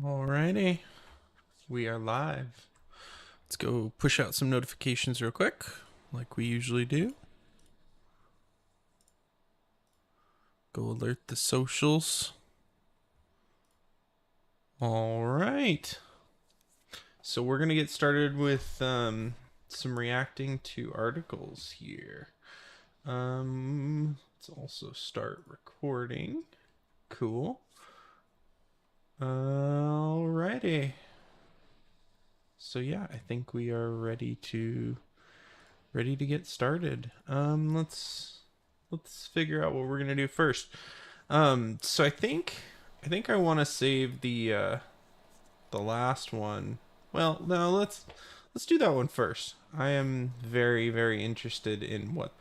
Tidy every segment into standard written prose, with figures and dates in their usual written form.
Alrighty, we are live. Let's go push out some notifications real quick, like we usually do. Go alert the socials. Alright. So we're going to get started with some reacting to articles here. Let's also start recording. Cool. Alrighty. So yeah, I think we are ready to get started. Let's figure out what we're gonna do first. So I think I want to save the last one. Well, no, let's do that one first. I am very interested in what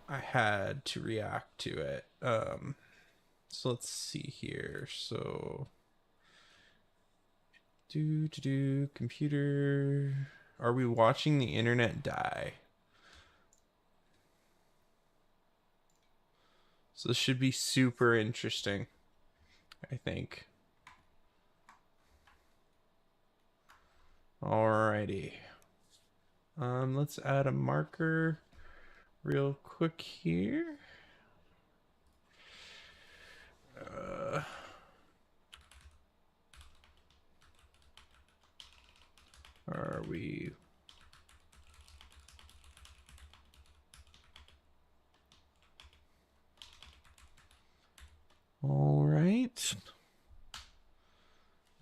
I had to react to it. So let's see here. So computer. Are we watching the internet die? So this should be super interesting, I think. Alrighty. Let's add a marker real quick here. Are we... All right.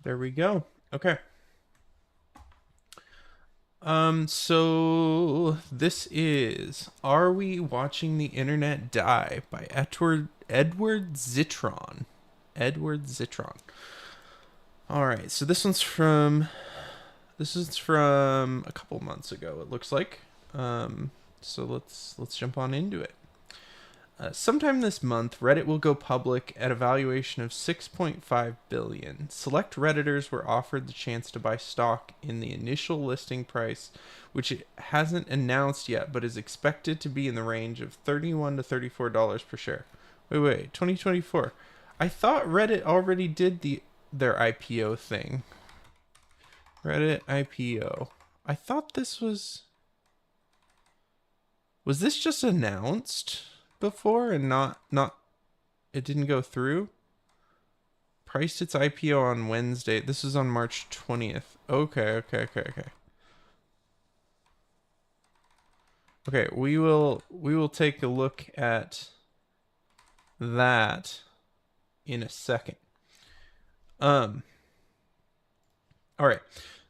There we go. Okay. So this is Are We Watching the Internet Die by Edward Zitron. Edward Zitron. All right. So this is from a couple months ago, it looks like. So let's jump on into it. Sometime this month, Reddit will go public at a valuation of $6.5 billion. Select Redditors were offered the chance to buy stock in the initial listing price, which it hasn't announced yet, but is expected to be in the range of $31 to $34 per share. Wait, 2024. I thought Reddit already did their IPO thing. Reddit IPO. I thought this was this just announced before and not it didn't go through? Priced its IPO on Wednesday. This is on March 20th. Okay. Okay, we will take a look at that in a second. All right.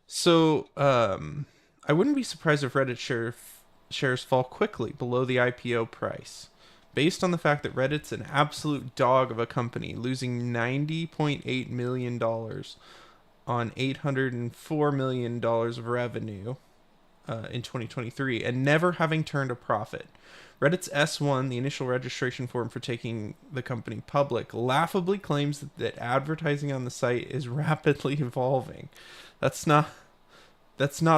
So, I wouldn't be surprised if Reddit shares fall quickly below the IPO price, based on the fact that Reddit's an absolute dog of a company, losing $90.8 million on $804 million of revenue in 2023, and never having turned a profit. Reddit's S1, the initial registration form for taking the company public, laughably claims that advertising on the site is rapidly evolving. That's not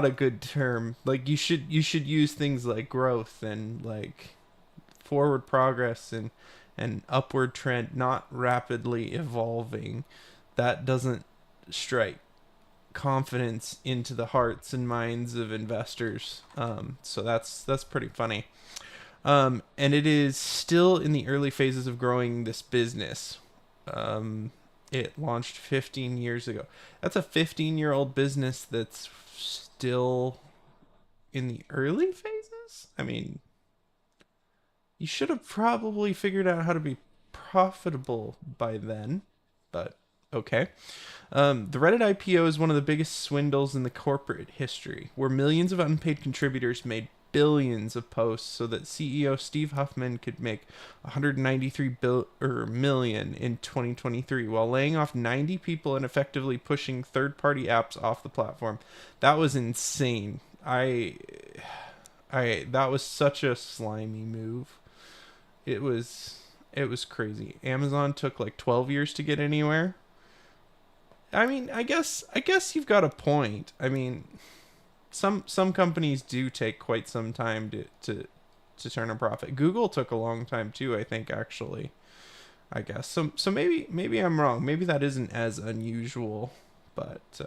a good term. Like, you should use things like growth and like forward progress and upward trend, not rapidly evolving. That doesn't strike confidence into the hearts and minds of investors. So that's pretty funny. And it is still in the early phases of growing this business. It launched 15 years ago. That's a 15-year-old business that's still in the early phases. I mean, you should have probably figured out how to be profitable by then, but okay. The Reddit IPO is one of the biggest swindles in the corporate history, where millions of unpaid contributors made billions of posts so that CEO Steve Huffman could make 193 million in 2023 while laying off 90 people and effectively pushing third-party apps off the platform. That was insane. That was such a slimy move. It was crazy. Amazon took like 12 years to get anywhere. I mean, I guess you've got a point. I mean, some companies do take quite some time to turn a profit. Google took a long time too, I think, actually. I guess. So maybe I'm wrong. Maybe that isn't as unusual But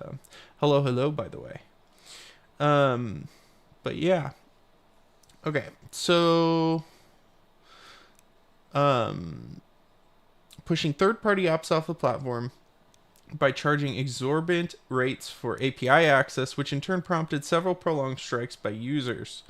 hello, hello, by the way. Um, but yeah. Okay, so um, pushing third-party apps off the platform by charging exorbitant rates for API access, which in turn prompted several prolonged strikes by users.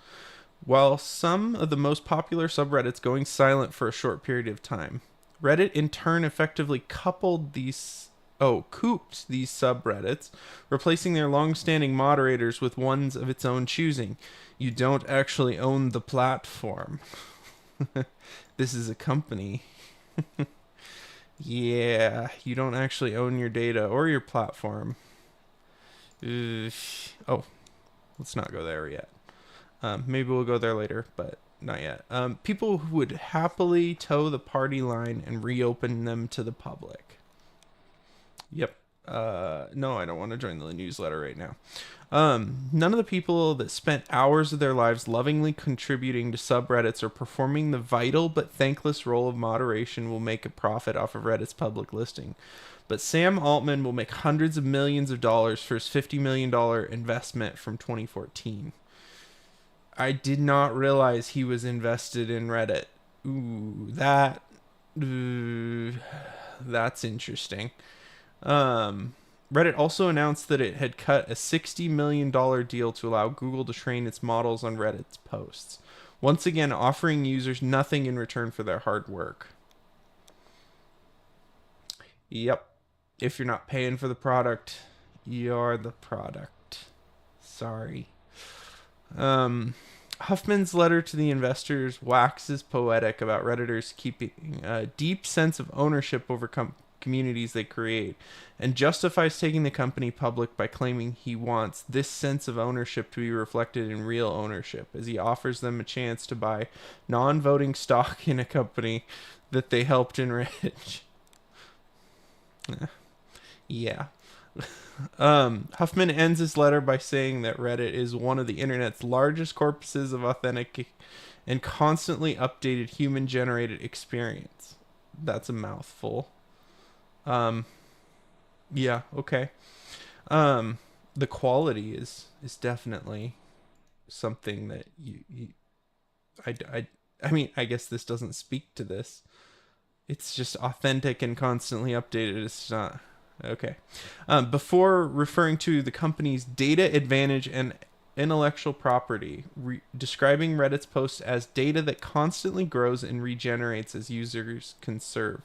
While some of the most popular subreddits going silent for a short period of time, Reddit in turn effectively cooped these subreddits, replacing their long-standing moderators with ones of its own choosing. You don't actually own the platform. This is a company. Yeah, you don't actually own your data or your platform. Oh, let's not go there yet. Maybe we'll go there later, but not yet. People who would happily toe the party line and reopen them to the public. Yep. No, I don't want to join the newsletter right now. None of the people that spent hours of their lives lovingly contributing to subreddits or performing the vital but thankless role of moderation will make a profit off of Reddit's public listing. But Sam Altman will make hundreds of millions of dollars for his $50 million investment from 2014. I did not realize he was invested in Reddit. That's interesting. Reddit also announced that it had cut a $60 million deal to allow Google to train its models on Reddit's posts, once again offering users nothing in return for their hard work. Yep. If you're not paying for the product, you're the product. Sorry. Huffman's letter to the investors waxes poetic about Redditors keeping a deep sense of ownership over communities they create, and justifies taking the company public by claiming he wants this sense of ownership to be reflected in real ownership, as he offers them a chance to buy non-voting stock in a company that they helped enrich. Yeah. Huffman ends his letter by saying that Reddit is one of the internet's largest corpuses of authentic and constantly updated human-generated experience. That's a mouthful. Yeah, okay. The quality is definitely something that I mean, I guess this doesn't speak to this. It's just authentic and constantly updated. It's not okay. Before referring to the company's data advantage and intellectual property, describing Reddit's posts as data that constantly grows and regenerates as users conserve.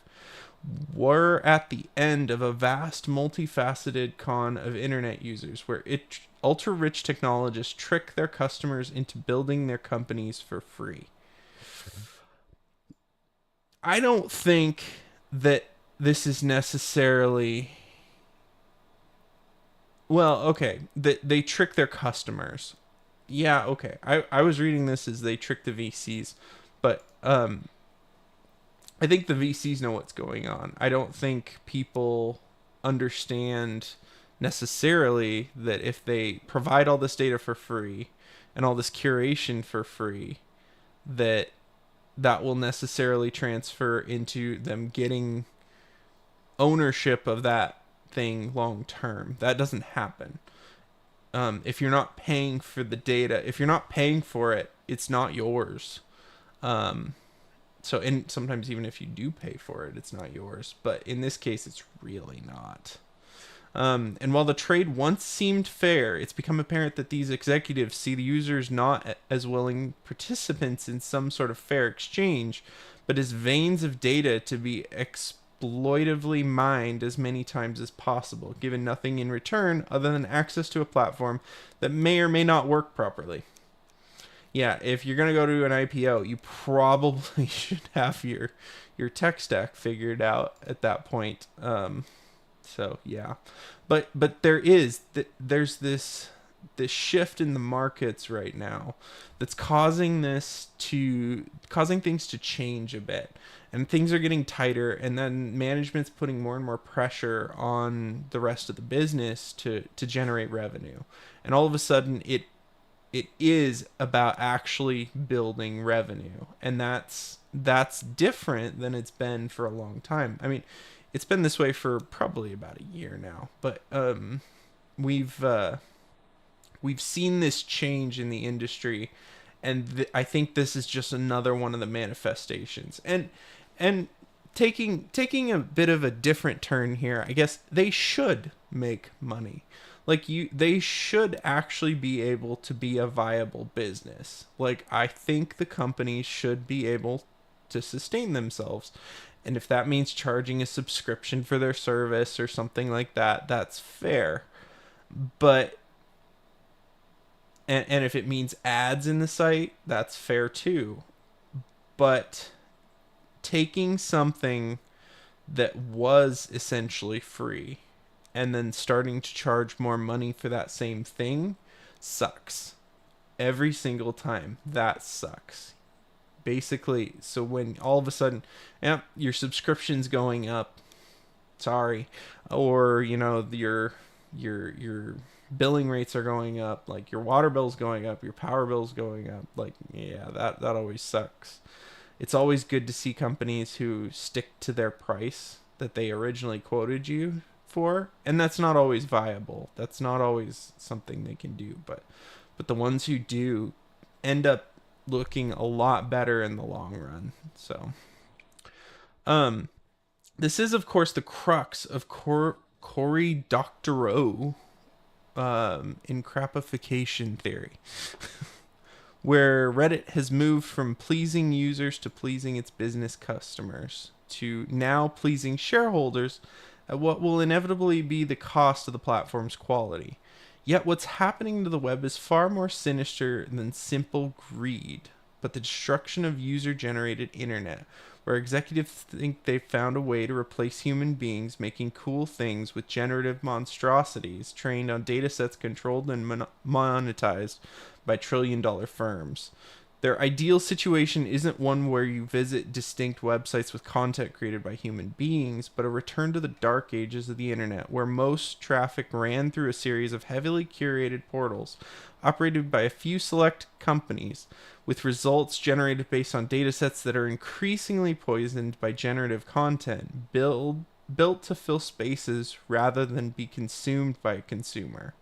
We're at the end of a vast, multifaceted con of internet users where ultra-rich technologists trick their customers into building their companies for free. I don't think that this is necessarily... Well, okay, they trick their customers. Yeah, okay. I was reading this as they trick the VCs, but I think the VCs know what's going on. I don't think people understand necessarily that if they provide all this data for free and all this curation for free, that will necessarily transfer into them getting ownership of that thing long term. That doesn't happen. If you're not paying for the data, if you're not paying for it, it's not yours. And sometimes even if you do pay for it, it's not yours. But in this case, it's really not. And while the trade once seemed fair, it's become apparent that these executives see the users not as willing participants in some sort of fair exchange, but as veins of data to be exploitively mined as many times as possible, given nothing in return other than access to a platform that may or may not work properly. Yeah, if you're gonna go to an IPO, you probably should have your tech stack figured out at that point. So yeah, but there's this shift in the markets right now that's causing things to change a bit, and things are getting tighter, and then management's putting more and more pressure on the rest of the business to generate revenue, and all of a sudden it is about actually building revenue, and that's different than it's been for a long time. I mean, It's been this way for probably about a year now, but we've uh, we've seen this change in the industry, and I think this is just another one of the manifestations. And taking a bit of a different turn here, I guess they should make money. Like they should actually be able to be a viable business. Like I think the companies should be able to sustain themselves. And if that means charging a subscription for their service or something like that, that's fair. But and if it means ads in the site, that's fair too. But taking something that was essentially free and then starting to charge more money for that same thing sucks. Every single time. That sucks. Basically, so when all of a sudden, yeah, your subscription's going up, sorry, or your billing rates are going up, like your water bill's going up, your power bill's going up, like yeah, that always sucks. It's always good to see companies who stick to their price that they originally quoted you for, and that's not always viable. That's not always something they can do, but the ones who do end up looking a lot better in the long run. So, um, this is of course the crux of Cory Doctorow in crapification theory, where Reddit has moved from pleasing users to pleasing its business customers to now pleasing shareholders at what will inevitably be the cost of the platform's quality. Yet what's happening to the web is far more sinister than simple greed, but the destruction of user-generated internet, where executives think they've found a way to replace human beings making cool things with generative monstrosities trained on datasets controlled and monetized by trillion-dollar firms. Their ideal situation isn't one where you visit distinct websites with content created by human beings, but a return to the dark ages of the internet, where most traffic ran through a series of heavily curated portals operated by a few select companies, with results generated based on datasets that are increasingly poisoned by generative content, built to fill spaces rather than be consumed by a consumer.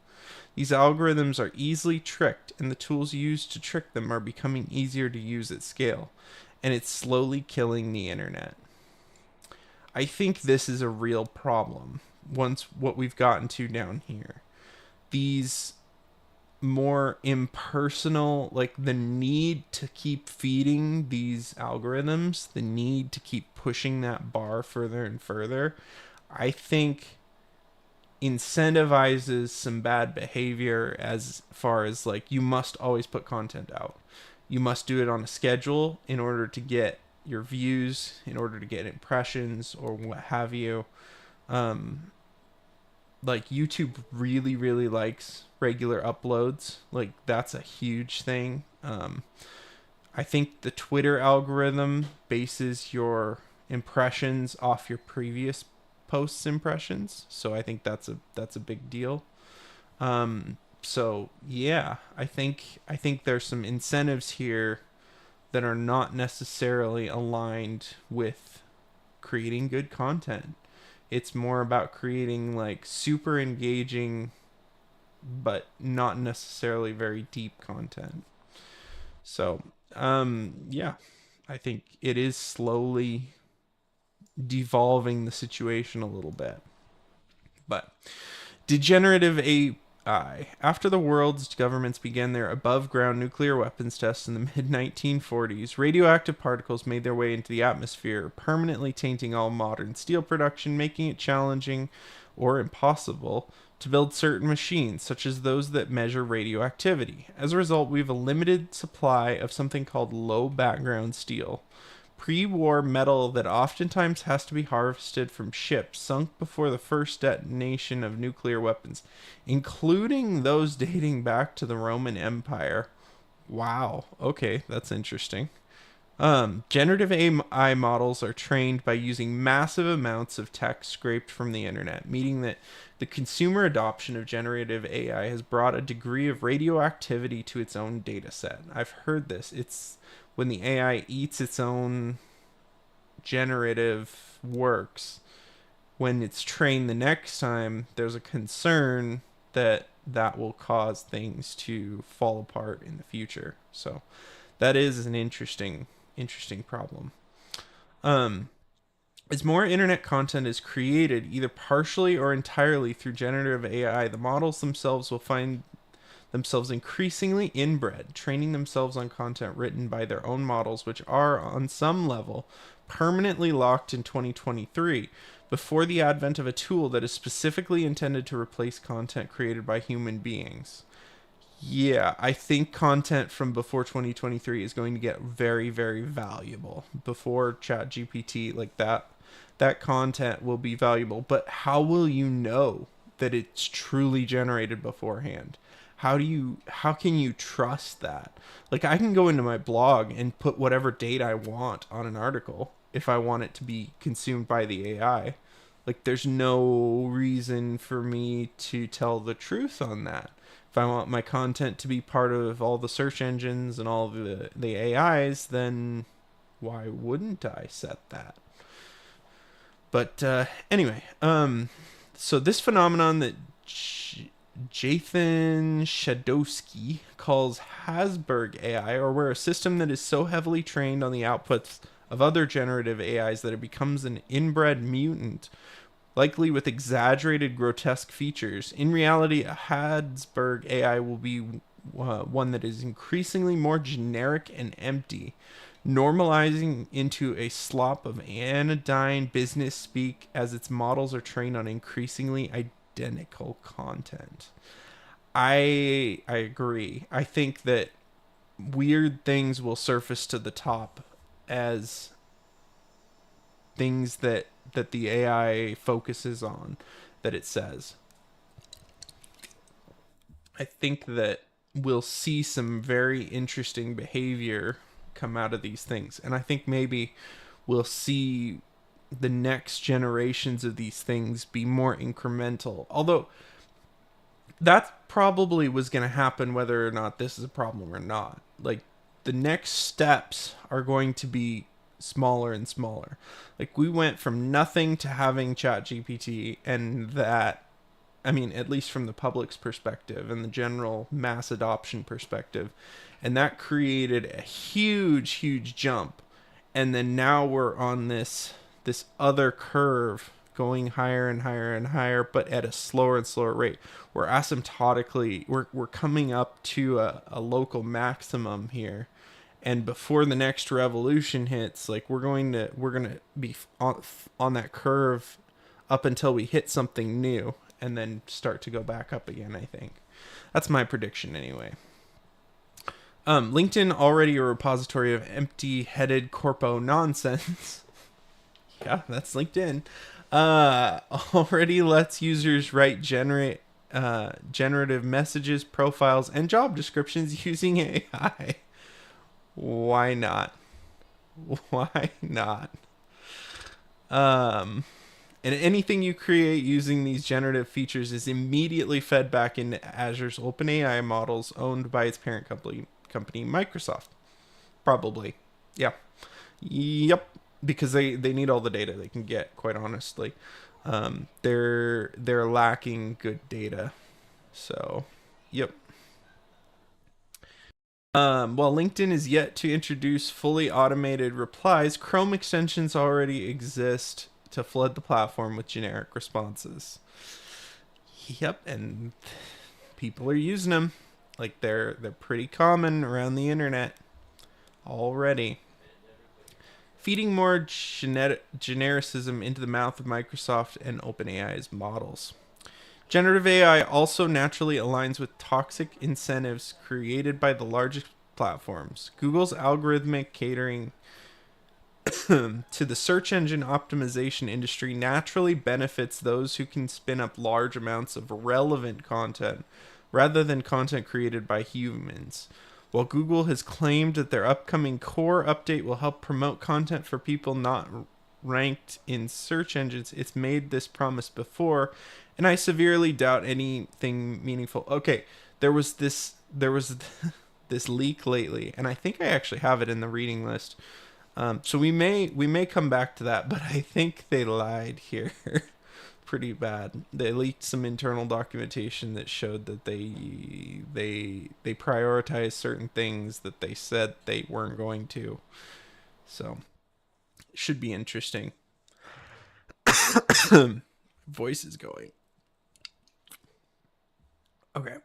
These algorithms are easily tricked, and the tools used to trick them are becoming easier to use at scale, and it's slowly killing the internet. I think this is a real problem once what we've gotten to down here. These more impersonal, like the need to keep feeding these algorithms, the need to keep pushing that bar further and further, I think incentivizes some bad behavior as far as like you must always put content out. You must do it on a schedule in order to get your views, in order to get impressions or what have you. Um, like YouTube really, really likes regular uploads. Like that's a huge thing. I think the Twitter algorithm bases your impressions off your previous posts impressions, so I think that's a big deal. So yeah, I think there's some incentives here that are not necessarily aligned with creating good content. It's more about creating like super engaging but not necessarily very deep content. So, yeah, I think it is slowly devolving the situation a little bit. But degenerative AI. After the world's governments began their above ground nuclear weapons tests in the mid 1940s, radioactive particles made their way into the atmosphere, permanently tainting all modern steel production, making it challenging or impossible to build certain machines, such as those that measure radioactivity. As a result, we have a limited supply of something called low background steel, pre-war metal that oftentimes has to be harvested from ships sunk before the first detonation of nuclear weapons, including those dating back to the Roman Empire. Wow, okay, that's interesting. Generative AI models are trained by using massive amounts of text scraped from the internet, meaning that the consumer adoption of generative AI has brought a degree of radioactivity to its own dataset. I've heard this. It's when the AI eats its own generative works, when it's trained the next time, there's a concern that that will cause things to fall apart in the future. So that is an interesting problem. Um, as more internet content is created, either partially or entirely through generative AI, the models themselves will find themselves increasingly inbred, training themselves on content written by their own models, which are, on some level, permanently locked in 2023, before the advent of a tool that is specifically intended to replace content created by human beings. Yeah, I think content from before 2023 is going to get very, very valuable. Before ChatGPT, like that content will be valuable. But how will you know that it's truly generated beforehand? How can you trust that? Like I can go into my blog and put whatever date I want on an article if I want it to be consumed by the AI. Like there's no reason for me to tell the truth on that. If I want my content to be part of all the search engines and all the AIs, then why wouldn't I set that? But anyway, so this phenomenon that Jathan Shadowski calls Hasberg AI, or where a system that is so heavily trained on the outputs of other generative AIs that it becomes an inbred mutant, likely with exaggerated grotesque features. In reality, a Hasberg AI will be one that is increasingly more generic and empty, normalizing into a slop of anodyne business speak as its models are trained on increasingly identical content. I agree. I think that weird things will surface to the top as things that the AI focuses on, that it says. I think that we'll see some very interesting behavior come out of these things. And I think maybe we'll see the next generations of these things be more incremental. Although that probably was going to happen whether or not this is a problem or not. Like the next steps are going to be smaller and smaller. Like we went from nothing to having ChatGPT, and that, I mean, at least from the public's perspective and the general mass adoption perspective, and that created a huge jump. And then now we're on this other curve going higher and higher and higher, but at a slower and slower rate. We're asymptotically we're coming up to a local maximum here, and before the next revolution hits, like we're gonna be on that curve up until we hit something new and then start to go back up again. I think that's my prediction anyway. LinkedIn, already a repository of empty-headed corpo nonsense. Yeah, that's LinkedIn. Already lets users write generative messages, profiles, and job descriptions using AI. Why not? Why not? And anything you create using these generative features is immediately fed back into Azure's OpenAI models owned by its parent company Microsoft. Probably. Yeah. Yep. Because they need all the data they can get, quite honestly. They're lacking good data. So, yep. While LinkedIn is yet to introduce fully automated replies, Chrome extensions already exist to flood the platform with generic responses. Yep, and people are using them. Like they're pretty common around the internet already. Feeding more genericism into the mouth of Microsoft and OpenAI's models. Generative AI also naturally aligns with toxic incentives created by the largest platforms. Google's algorithmic catering to the search engine optimization industry naturally benefits those who can spin up large amounts of relevant content rather than content created by humans. While Google has claimed that their upcoming core update will help promote content for people not ranked in search engines, it's made this promise before, and I severely doubt anything meaningful. Okay, there was this leak lately, and I think I actually have it in the reading list. So we may come back to that, but I think they lied here. pretty bad. They leaked some internal documentation that showed that they prioritized certain things that they said they weren't going to. So it should be interesting. Voice is going. Okay.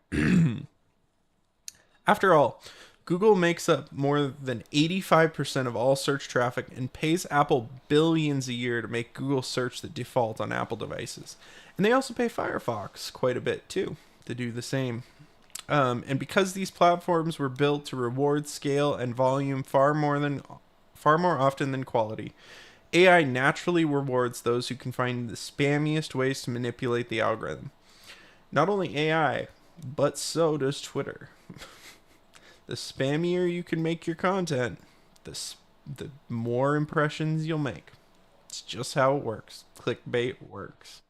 After all, Google makes up more than 85% of all search traffic and pays Apple billions a year to make Google search the default on Apple devices. And they also pay Firefox quite a bit too to do the same. And because these platforms were built to reward scale and volume far more often than quality, AI naturally rewards those who can find the spammiest ways to manipulate the algorithm. Not only AI, but so does Twitter. The spammier you can make your content, the more impressions you'll make. It's just how it works. Clickbait works.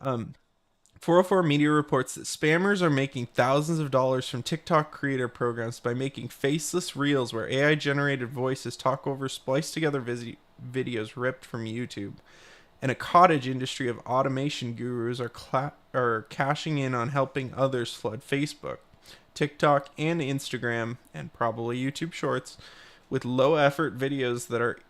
404 Media reports that spammers are making thousands of dollars from TikTok creator programs by making faceless reels where AI generated voices talk over spliced together videos ripped from YouTube. And a cottage industry of automation gurus are cashing in on helping others flood Facebook, TikTok, and Instagram, and probably YouTube Shorts, with low effort videos that are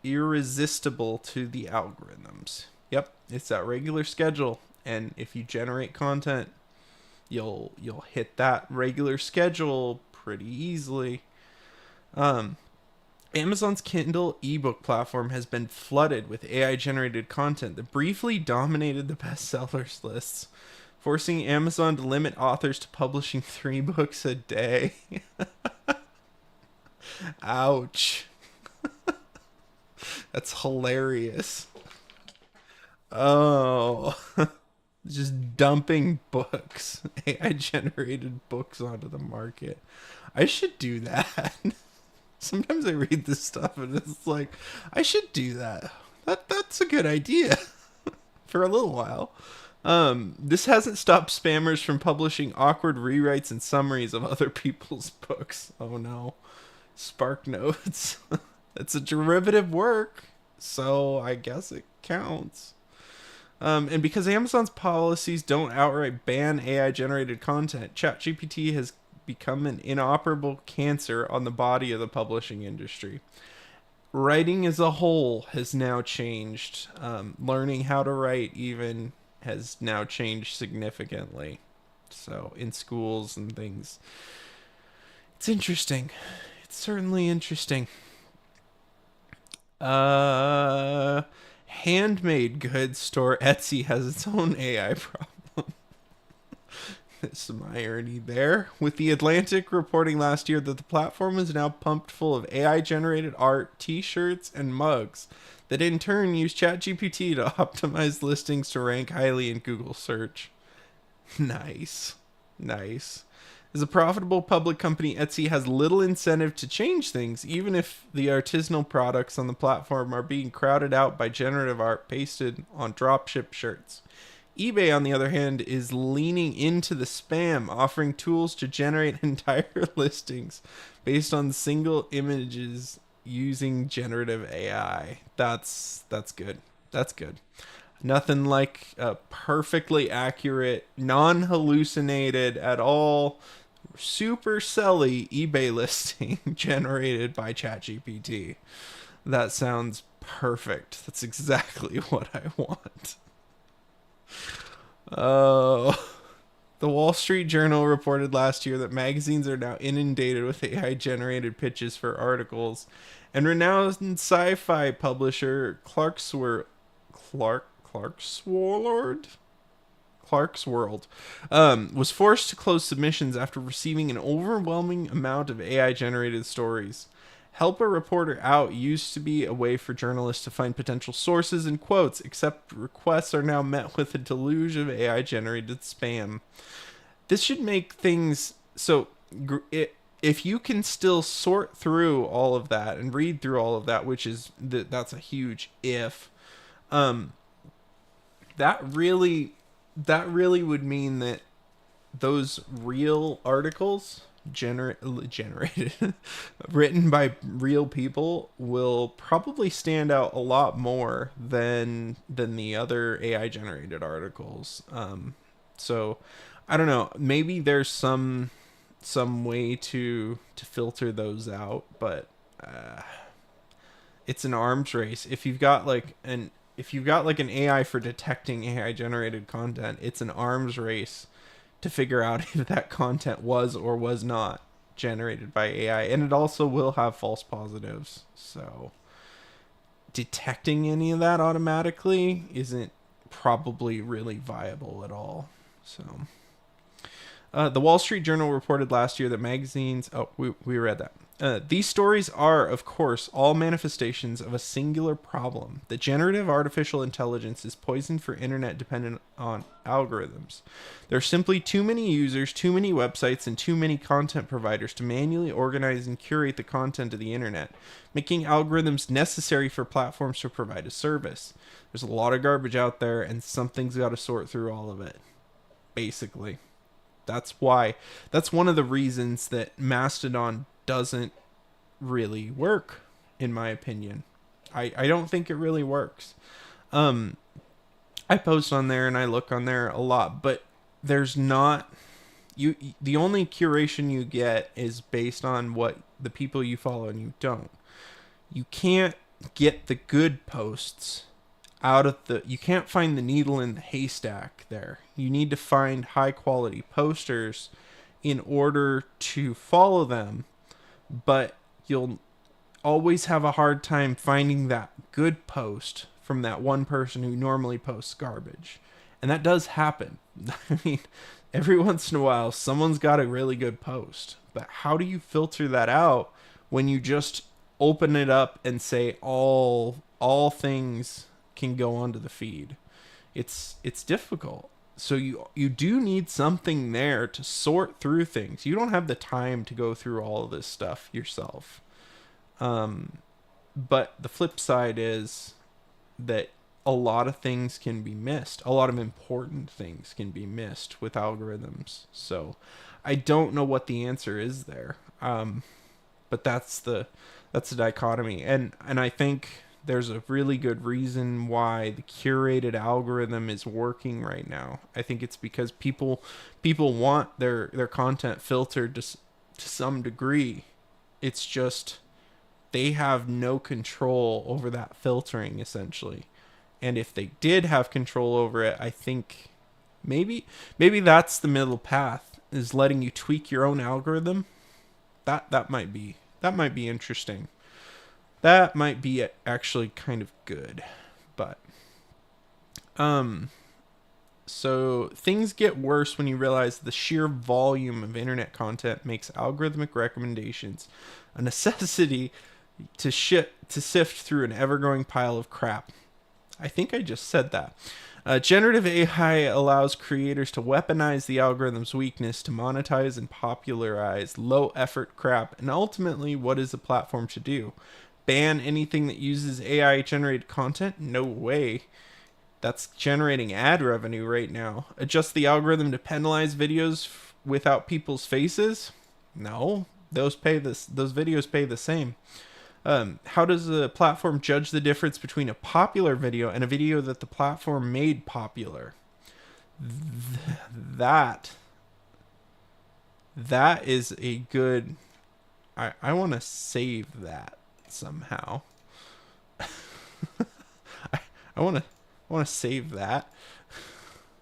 irresistible to the algorithms. Yep, it's that regular schedule, and if you generate content, you'll hit that regular schedule pretty easily. Amazon's Kindle ebook platform has been flooded with AI generated content that briefly dominated the bestsellers lists, forcing Amazon to limit authors to publishing 3 books a day. Ouch. That's hilarious. Oh. Just dumping books, AI generated books onto the market. I should do that. Sometimes I read this stuff and it's like, I should do that. That's a good idea for a little while. This hasn't stopped spammers from publishing awkward rewrites and summaries of other people's books. Oh no. Spark Notes. It's a derivative work, so I guess it counts. And because Amazon's policies don't outright ban AI generated content, ChatGPT has become an inoperable cancer on the body of the publishing industry. Writing as a whole has now changed. Learning how to write even has now changed significantly. So in schools and things. It's interesting. It's certainly interesting. Handmade goods store Etsy has its own AI problem. There's some irony there. With The Atlantic reporting last year that the platform is now pumped full of AI generated art, t-shirts, and mugs that in turn use ChatGPT to optimize listings to rank highly in Google search. Nice. Nice. As a profitable public company, Etsy has little incentive to change things, even if the artisanal products on the platform are being crowded out by generative art pasted on dropship shirts. eBay, on the other hand, is leaning into the spam, offering tools to generate entire listings based on single images using generative AI. That's good. That's good. Nothing like a perfectly accurate, non-hallucinated at all, super selly eBay listing generated by ChatGPT. That sounds perfect. That's exactly what I want. Oh. The Wall Street Journal reported last year that magazines are now inundated with AI generated pitches for articles, and renowned sci-fi publisher Clark's World was forced to close submissions after receiving an overwhelming amount of AI generated stories. Help a reporter out used to be a way for journalists to find potential sources and quotes, except requests are now met with a deluge of AI generated spam. This should make things so if you can still sort through all of that and read through all of that, which is that's a huge if. That really would mean that those real articles generated written by real people will probably stand out a lot more than the other AI generated articles. So I don't know, maybe there's some way to filter those out, but it's an arms race. If you've got like an AI for detecting AI generated content, it's an arms race to figure out if that content was or was not generated by AI, and it also will have false positives. So detecting any of that automatically isn't probably really viable at all. So the Wall Street Journal reported last year that magazines. Oh, we read that. These stories are, of course, all manifestations of a singular problem. The generative artificial intelligence is poisoned for internet dependent on algorithms. There are simply too many users, too many websites, and too many content providers to manually organize and curate the content of the internet, making algorithms necessary for platforms to provide a service. There's a lot of garbage out there, and something's got to sort through all of it, basically. That's one of the reasons that Mastodon doesn't really work, in my opinion. I don't think it really works. I post on there and I look on there a lot, but there's not the only curation you get is based on what the people you follow, and you don't. You can't get the good posts you can't find the needle in the haystack there. You need to find high quality posters in order to follow them, but you'll always have a hard time finding that good post from that one person who normally posts garbage. And that does happen. I mean, every once in a while someone's got a really good post. But how do you filter that out when you just open it up and say all things can go onto the feed? It's difficult. So you do need something there to sort through things. You don't have the time to go through all of this stuff yourself. But the flip side is that a lot of things can be missed. A lot of important things can be missed with algorithms. So I don't know what the answer is there. But that's the dichotomy. And I think there's a really good reason why the curated algorithm is working right now. I think it's because people want their content filtered to some degree. It's just they have no control over that filtering, essentially. And if they did have control over it, I think maybe that's the middle path, is letting you tweak your own algorithm. That might be interesting. That might be actually kind of good. But so things get worse when you realize the sheer volume of internet content makes algorithmic recommendations a necessity to sift through an ever-growing pile of crap. I think I just said that. Generative AI allows creators to weaponize the algorithm's weakness to monetize and popularize low-effort crap, and ultimately, what is a platform to do? Ban anything that uses AI-generated content? No way. That's generating ad revenue right now. Adjust the algorithm to penalize videos without people's faces? No, those videos pay the same. How does a platform judge the difference between a popular video and a video that the platform made popular? That is a good. I want to save that somehow. I want to save that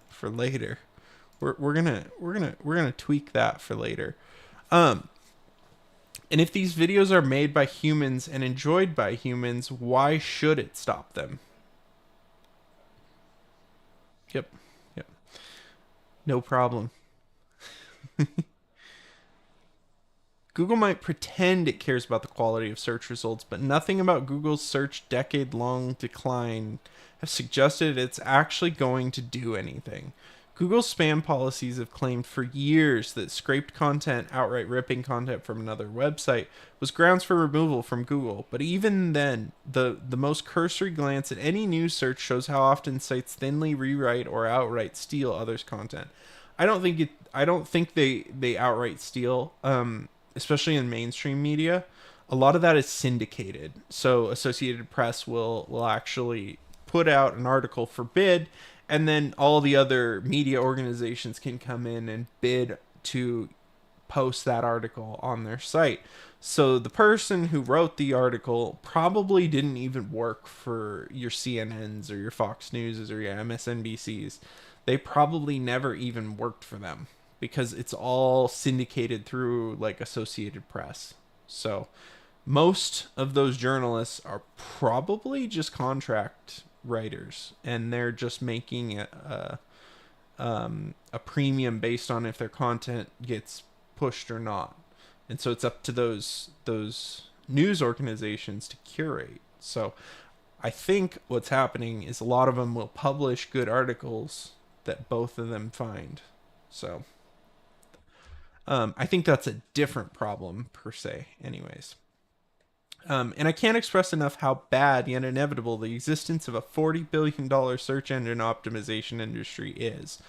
for later. We're gonna tweak that for later. And if these videos are made by humans and enjoyed by humans, why should it stop them? Yep. No problem. Google might pretend it cares about the quality of search results, but nothing about Google's search decade-long decline has suggested it's actually going to do anything. Google's spam policies have claimed for years that scraped content, outright ripping content from another website, was grounds for removal from Google. But even then, the most cursory glance at any news search shows how often sites thinly rewrite or outright steal others' content. I don't think they outright steal. Especially in mainstream media, a lot of that is syndicated. So Associated Press will actually put out an article for bid, and then all the other media organizations can come in and bid to post that article on their site. So the person who wrote the article probably didn't even work for your CNNs or your Fox Newses or your MSNBCs. They probably never even worked for them because it's all syndicated through like Associated Press. So most of those journalists are probably just contract writers, and they're just making a premium based on if their content gets pushed or not. And so it's up to those news organizations to curate. So I think what's happening is a lot of them will publish good articles that both of them find. So I think that's a different problem per se, anyways. And I can't express enough how bad yet inevitable the existence of a $40 billion search engine optimization industry is,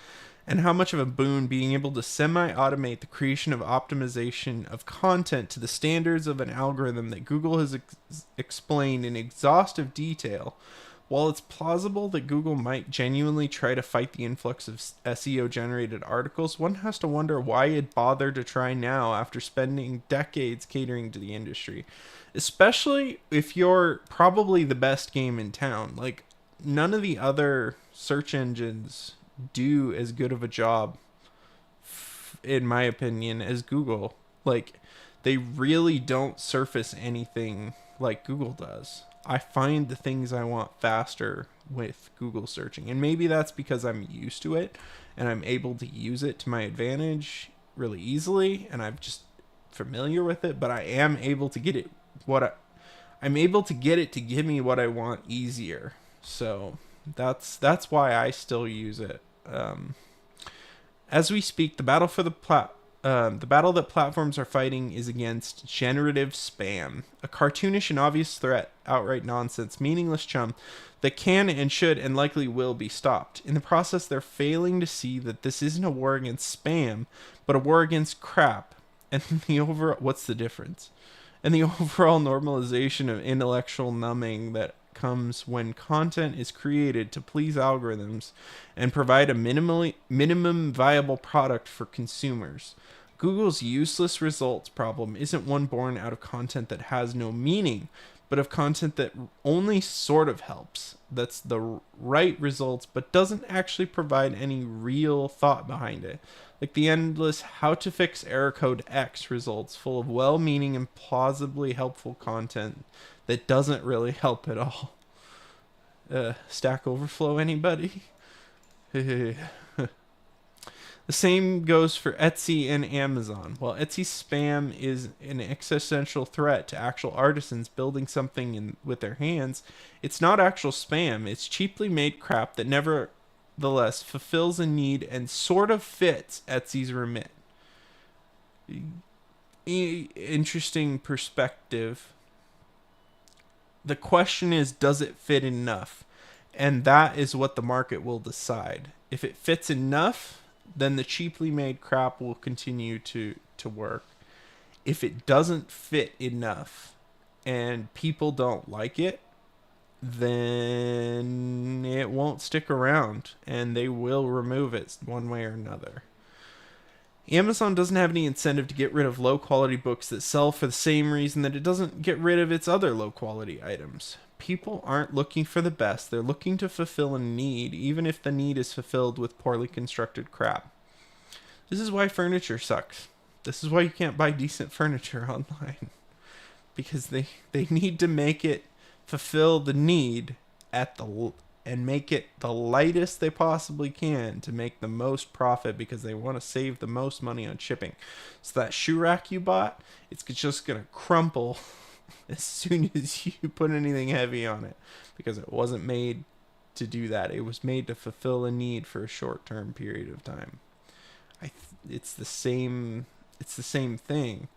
and how much of a boon being able to semi-automate the creation of optimization of content to the standards of an algorithm that Google has explained in exhaustive detail. While it's plausible that Google might genuinely try to fight the influx of SEO-generated articles, one has to wonder why it bothered to try now after spending decades catering to the industry. Especially if you're probably the best game in town. Like, none of the other search engines do as good of a job, in my opinion, as Google. Like, they really don't surface anything like Google does. I find the things I want faster with Google searching. And maybe that's because I'm used to it and I'm able to use it to my advantage really easily, and I'm just familiar with it, but I am able to get it I'm able to get it to give me what I want easier. So that's why I still use it. As we speak, the battle that platforms are fighting is against generative spam, a cartoonish and obvious threat, outright nonsense, meaningless chum that can and should and likely will be stopped. In the process, they're failing to see that this isn't a war against spam, but a war against crap. And what's the difference? And the overall normalization of intellectual numbing that comes when content is created to please algorithms and provide a minimum viable product for consumers. Google's useless results problem isn't one born out of content that has no meaning, but of content that only sort of helps. That's the right results, but doesn't actually provide any real thought behind it. Like the endless how to fix error code X results full of well-meaning and plausibly helpful content that doesn't really help at all. Stack Overflow, anybody? The same goes for Etsy and Amazon. While Etsy's spam is an existential threat to actual artisans building something with their hands, it's not actual spam. It's cheaply made crap that nevertheless fulfills a need and sort of fits Etsy's remit. Interesting perspective. The question is, does it fit enough? And that is what the market will decide. If it fits enough, then the cheaply made crap will continue to work. If it doesn't fit enough and people don't like it, then it won't stick around and they will remove it one way or another. Amazon doesn't have any incentive to get rid of low quality books that sell for the same reason that it doesn't get rid of its other low quality items. People aren't looking for the best, they're looking to fulfill a need, even if the need is fulfilled with poorly constructed crap. This is why furniture sucks. This is why you can't buy decent furniture online. Because they need to make it fulfill the need and make it the lightest they possibly can to make the most profit, because they want to save the most money on shipping. So that shoe rack you bought, it's just going to crumple as soon as you put anything heavy on it, because it wasn't made to do that. It was made to fulfill a need for a short-term period of time. It's the same thing.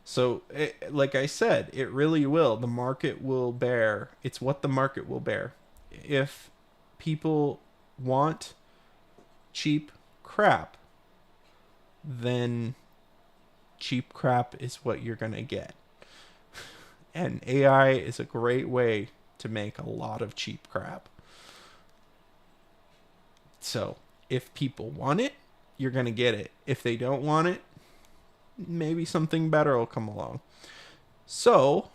So, like I said, it really will. The market will bear. It's what the market will bear. If people want cheap crap, then cheap crap is what you're going to get. And AI is a great way to make a lot of cheap crap. So if people want it, you're going to get it. If they don't want it, maybe something better will come along. So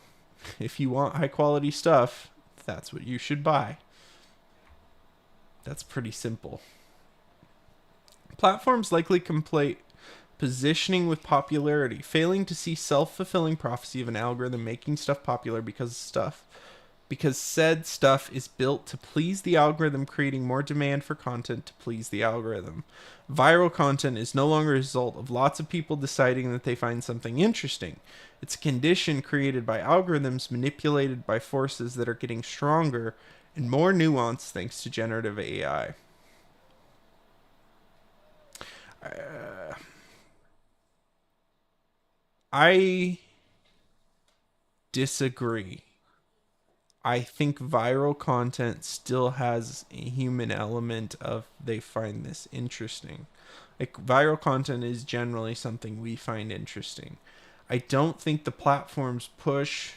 if you want high quality stuff, that's what you should buy. That's pretty simple. Platforms likely conflate positioning with popularity, failing to see self-fulfilling prophecy of an algorithm making stuff popular because said stuff is built to please the algorithm, creating more demand for content to please the algorithm. Viral content is no longer a result of lots of people deciding that they find something interesting. It's a condition created by algorithms manipulated by forces that are getting stronger and more nuanced thanks to generative AI. I disagree. I think viral content still has a human element of they find this interesting. Like viral content is generally something we find interesting. I don't think the platforms push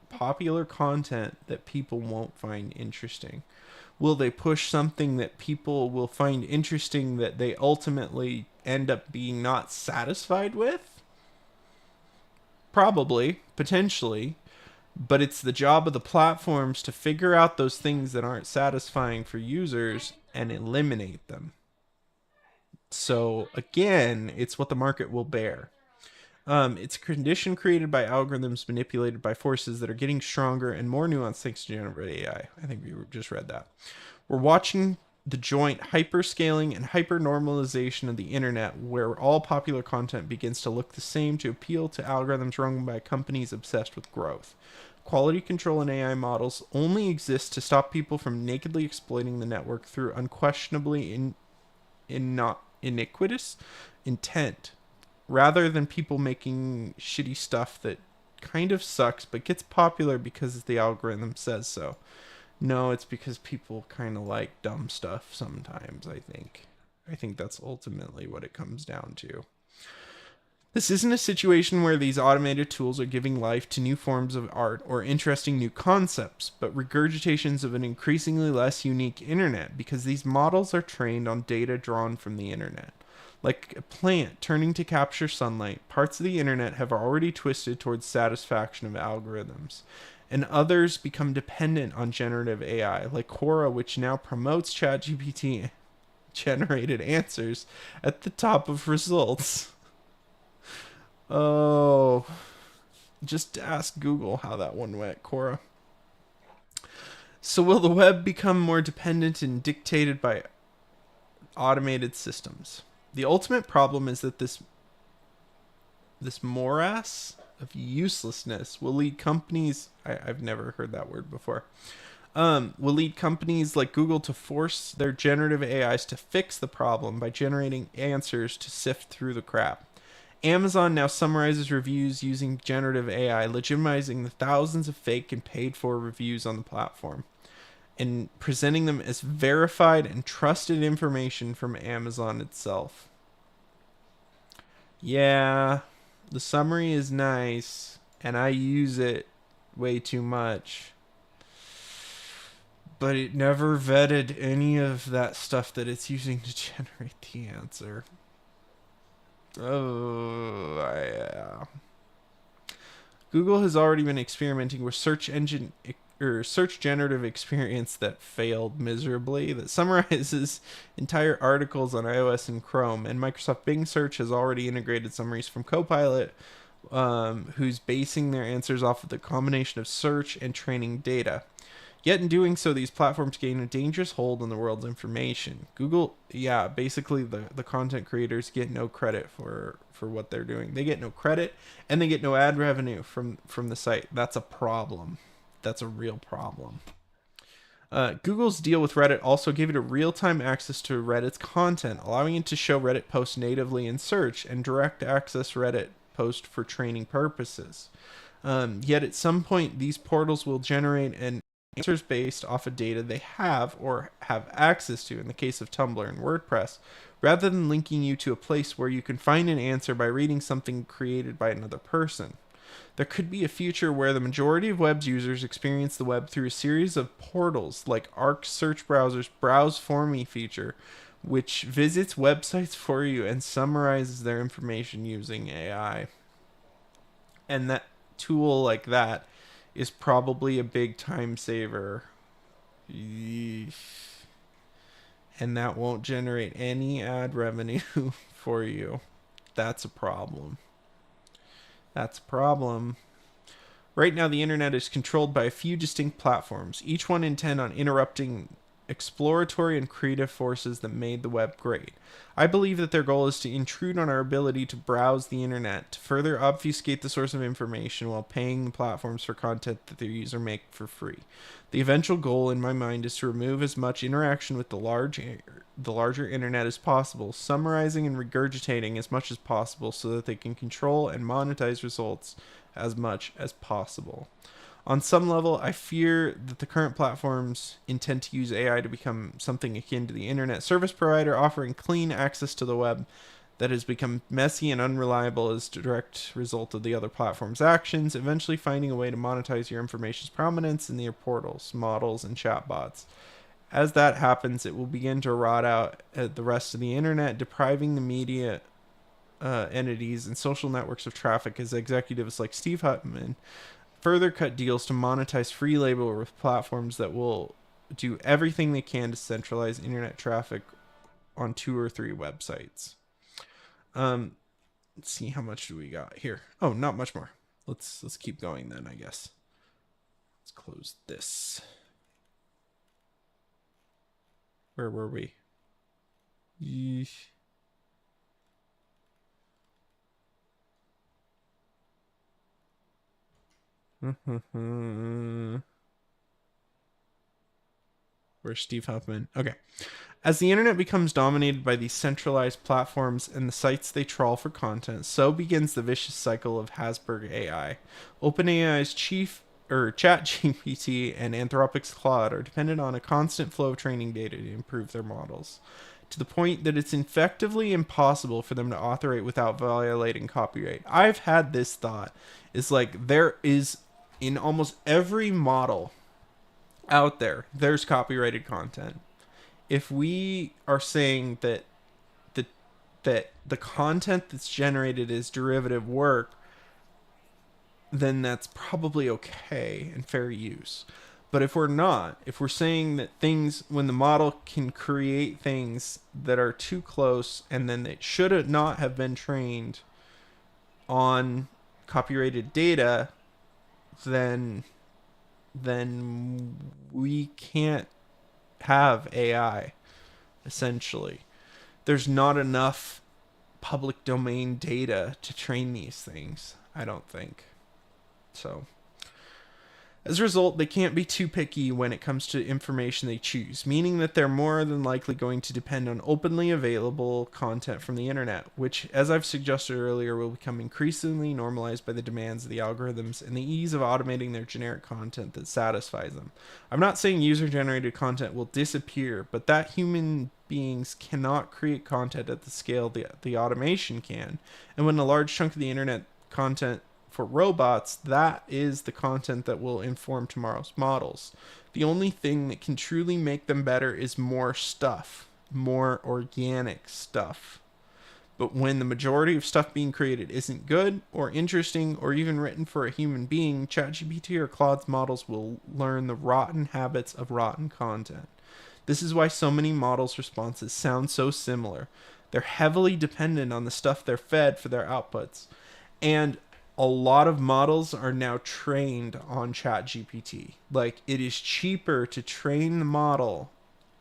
popular content that people won't find interesting. Will they push something that people will find interesting that they ultimately end up being not satisfied with? Probably, potentially, but it's the job of the platforms to figure out those things that aren't satisfying for users and eliminate them. So again, it's what the market will bear. It's a condition created by algorithms manipulated by forces that are getting stronger and more nuanced thanks to generative AI. I think we just read that. We're watching the joint hyperscaling and hypernormalization of the internet, where all popular content begins to look the same to appeal to algorithms run by companies obsessed with growth. Quality control in AI models only exists to stop people from nakedly exploiting the network through unquestionably not iniquitous intent, rather than people making shitty stuff that kind of sucks but gets popular because the algorithm says so. No, it's because people kind of like dumb stuff sometimes, I think. I think that's ultimately what it comes down to. This isn't a situation where these automated tools are giving life to new forms of art or interesting new concepts, but regurgitations of an increasingly less unique internet because these models are trained on data drawn from the internet. Like a plant turning to capture sunlight, parts of the internet have already twisted towards satisfaction of algorithms, and others become dependent on generative AI, like Quora, which now promotes ChatGPT generated answers at the top of results. Oh, just ask Google how that one went, Quora. So will the web become more dependent and dictated by automated systems? The ultimate problem is that this morass of uselessness will lead companies. I've never heard that word before. Will lead companies like Google to force their generative AIs to fix the problem by generating answers to sift through the crap. Amazon now summarizes reviews using generative AI, legitimizing the thousands of fake and paid for reviews on the platform and presenting them as verified and trusted information from Amazon itself. Yeah, the summary is nice, and I use it way too much. But it never vetted any of that stuff that it's using to generate the answer. Oh, yeah. Google has already been experimenting with search generative experience that failed miserably that summarizes entire articles on iOS and Chrome, and Microsoft Bing Search has already integrated summaries from Copilot, who's basing their answers off of the combination of search and training data. Yet in doing so, these platforms gain a dangerous hold on the world's information. Google, yeah, basically the content creators get no credit for what they're doing. They get no credit, and they get no ad revenue from the site. That's a problem. That's a real problem. Google's deal with Reddit also gave it a real-time access to Reddit's content, allowing it to show Reddit posts natively in search and direct access Reddit post for training purposes. Yet at some point, these portals will generate an answers based off of data they have or have access to in the case of Tumblr and WordPress, rather than linking you to a place where you can find an answer by reading something created by another person. There could be a future where the majority of web users experience the web through a series of portals like Arc Search Browser's Browse For Me feature, which visits websites for you and summarizes their information using AI. And that tool like that is probably a big time saver. Yeesh. And that won't generate any ad revenue for you. That's a problem. That's a problem. Right now, the internet is controlled by a few distinct platforms, each one intent on interrupting exploratory and creative forces that made the web great. I believe that their goal is to intrude on our ability to browse the internet, to further obfuscate the source of information while paying the platforms for content that their user make for free. The eventual goal in my mind is to remove as much interaction with the larger internet as possible, summarizing and regurgitating as much as possible so that they can control and monetize results as much as possible. On some level, I fear that the current platforms intend to use AI to become something akin to the internet service provider, offering clean access to the web that has become messy and unreliable as a direct result of the other platforms' actions, eventually finding a way to monetize your information's prominence in their portals, models, and chatbots. As that happens, it will begin to rot out the rest of the internet, depriving the media entities and social networks of traffic as executives like Steve Huffman further cut deals to monetize free labor with platforms that will do everything they can to centralize internet traffic on 2 or 3 websites. Let's see, how much do we got here? Oh, not much more. Let's keep going then, I guess. Let's close this. Where were we? Yeesh. Where's Steve Huffman? Okay. As the internet becomes dominated by these centralized platforms and the sites they trawl for content, so begins the vicious cycle of Hasberg AI. OpenAI's chief ChatGPT and Anthropic's Claude are dependent on a constant flow of training data to improve their models, to the point that it's effectively impossible for them to authorate without violating copyright. I've had this thought. It's like there is in almost every model out there, there's copyrighted content. If we are saying that the content that's generated is derivative work, then that's probably okay and fair use. But if we're not, if we're saying that things, when the model can create things that are too close and then it should not have been trained on copyrighted data, then we can't have AI, essentially. There's not enough public domain data to train these things, I don't think. So, as a result, they can't be too picky when it comes to information they choose, meaning that they're more than likely going to depend on openly available content from the internet, which, as I've suggested earlier, will become increasingly normalized by the demands of the algorithms and the ease of automating their generic content that satisfies them. I'm not saying user-generated content will disappear, but that human beings cannot create content at the scale the automation can, and when a large chunk of the internet content for robots, that is the content that will inform tomorrow's models. The only thing that can truly make them better is more stuff, more organic stuff. But when the majority of stuff being created isn't good or interesting or even written for a human being, ChatGPT or Claude's models will learn the rotten habits of rotten content. This is why so many models' responses sound so similar. They're heavily dependent on the stuff they're fed for their outputs. And a lot of models are now trained on ChatGPT. Like, it is cheaper to train the model,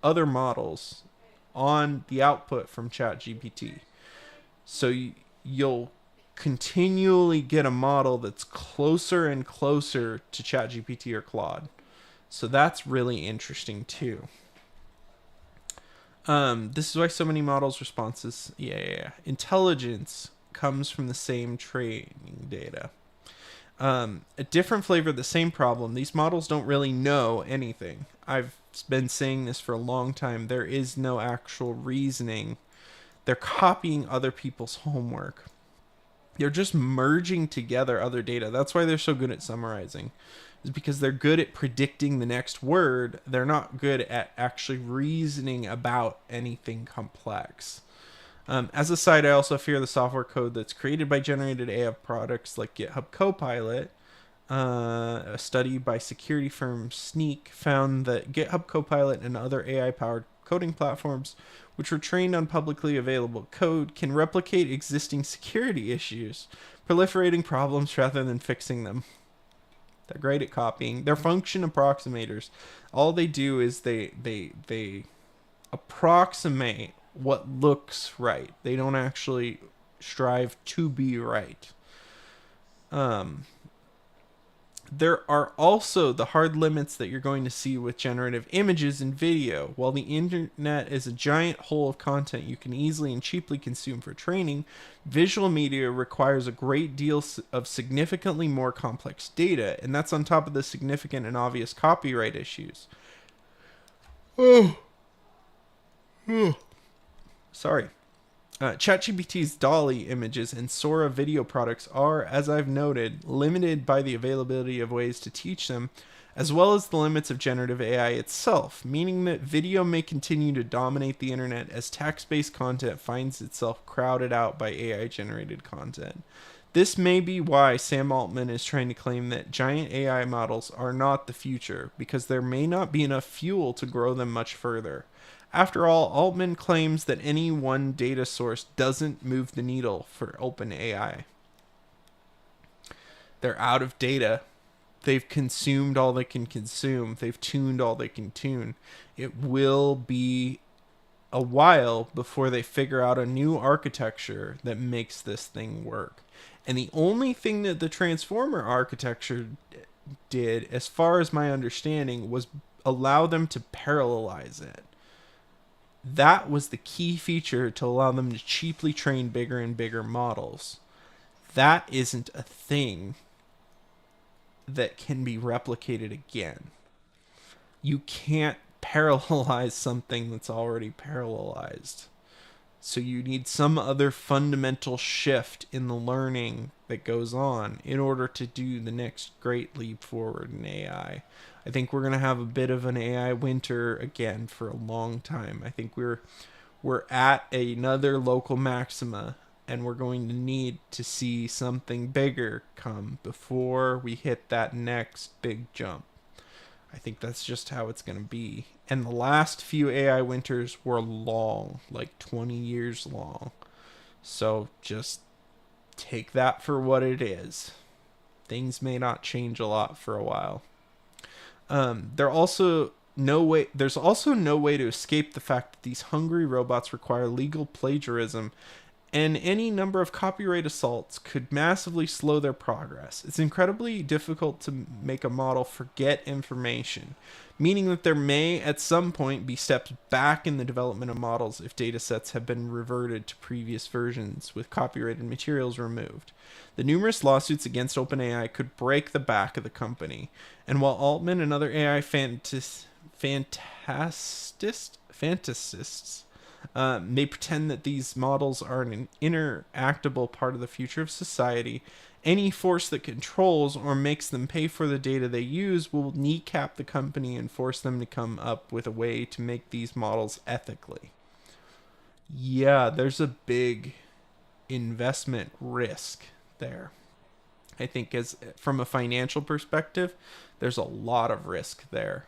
other models, on the output from ChatGPT. So you'll continually get a model that's closer and closer to ChatGPT or Claude. So that's really interesting too. This is why so many models' responses, intelligence comes from the same training data. A different flavor of the same problem. These models don't really know anything. I've been saying this for a long time. There is no actual reasoning. They're copying other people's homework. They're just merging together other data. That's why they're so good at summarizing, is because they're good at predicting the next word. They're not good at actually reasoning about anything complex. As a side, I also fear the software code that's created by generated AI products like GitHub Copilot. A study by security firm Sneak found that GitHub Copilot and other AI-powered coding platforms, which were trained on publicly available code, can replicate existing security issues, proliferating problems rather than fixing them. They're great at copying. They're function approximators. All they do is they approximate what looks right. They don't actually strive to be right. There are also the hard limits that you're going to see with generative images and video. While the internet is a giant hole of content you can easily and cheaply consume for training, visual media requires a great deal of significantly more complex data, and that's on top of the significant and obvious copyright issues. Oh, sorry. ChatGPT's DALL-E images and Sora video products are, as I've noted, limited by the availability of ways to teach them, as well as the limits of generative AI itself, meaning that video may continue to dominate the internet as text-based content finds itself crowded out by AI-generated content. This may be why Sam Altman is trying to claim that giant AI models are not the future, because there may not be enough fuel to grow them much further. After all, Altman claims that any one data source doesn't move the needle for OpenAI. They're out of data. They've consumed all they can consume. They've tuned all they can tune. It will be a while before they figure out a new architecture that makes this thing work. And the only thing that the transformer architecture did, as far as my understanding, was allow them to parallelize it. That was the key feature to allow them to cheaply train bigger and bigger models. That isn't a thing that can be replicated again. You can't parallelize something that's already parallelized. So you need some other fundamental shift in the learning that goes on in order to do the next great leap forward in AI. I think we're going to have a bit of an AI winter again for a long time. I think we're at another local maxima, and we're going to need to see something bigger come before we hit that next big jump. I think that's just how it's going to be. And the last few AI winters were long, like 20 years long. So just take that for what it is. Things may not change a lot for a while. There's also no way to escape the fact that these hungry robots require legal plagiarism, and any number of copyright assaults could massively slow their progress. It's incredibly difficult to make a model forget information, meaning that there may at some point be steps back in the development of models if datasets have been reverted to previous versions with copyrighted materials removed. The numerous lawsuits against OpenAI could break the back of the company, and while Altman and other AI fantasists may pretend that these models are an interactable part of the future of society, any force that controls or makes them pay for the data they use will kneecap the company and force them to come up with a way to make these models ethically. Yeah, there's a big investment risk there. I think as from a financial perspective, there's a lot of risk there.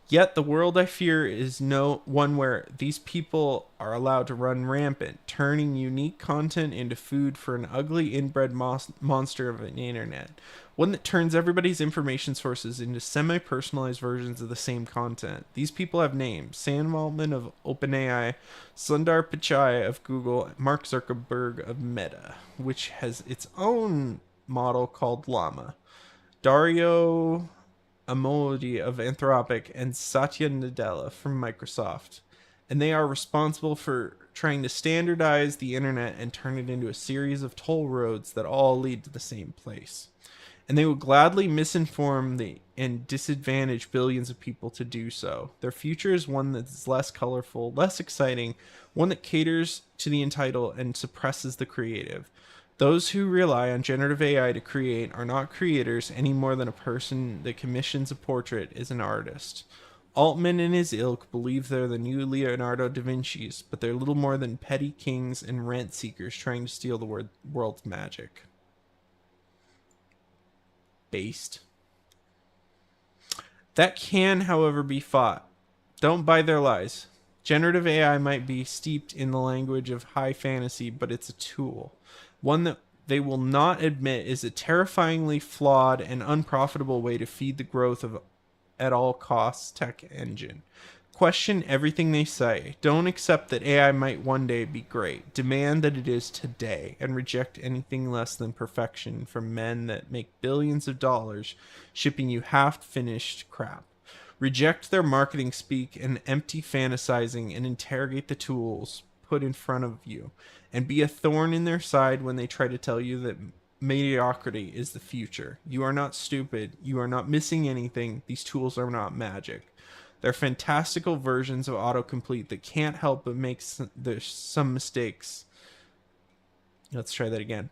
Yet the world I fear is no one where these people are allowed to run rampant, turning unique content into food for an ugly inbred monster of an internet. One that turns everybody's information sources into semi-personalized versions of the same content. These people have names: Sam Altman of OpenAI, Sundar Pichai of Google, Mark Zuckerberg of Meta, which has its own model called Llama, Dario Amodei of Anthropic, and Satya Nadella from Microsoft. And they are responsible for trying to standardize the internet and turn it into a series of toll roads that all lead to the same place. and they will gladly misinform and disadvantage billions of people to do so. Their future is one that's less colorful, less exciting, one that caters to the entitled and suppresses the creative. Those who rely on generative AI to create are not creators any more than a person that commissions a portrait is an artist. Altman and his ilk believe they're the new Leonardo da Vinci's, but they're little more than petty kings and rent seekers trying to steal the world's magic. Based. That can, however, be fought. Don't buy their lies. Generative AI might be steeped in the language of high fantasy, but it's a tool. One that they will not admit is a terrifyingly flawed and unprofitable way to feed the growth of at all costs tech engine. Question everything they say. Don't accept that AI might one day be great. Demand that it is today, and reject anything less than perfection from men that make billions of dollars shipping you half-finished crap. Reject their marketing speak and empty fantasizing, and interrogate the tools put in front of you, and be a thorn in their side when they try to tell you that mediocrity is the future. You are not stupid. You are not missing anything. These tools are not magic. They're fantastical versions of autocomplete that can't help but make there's some mistakes. Let's try that again.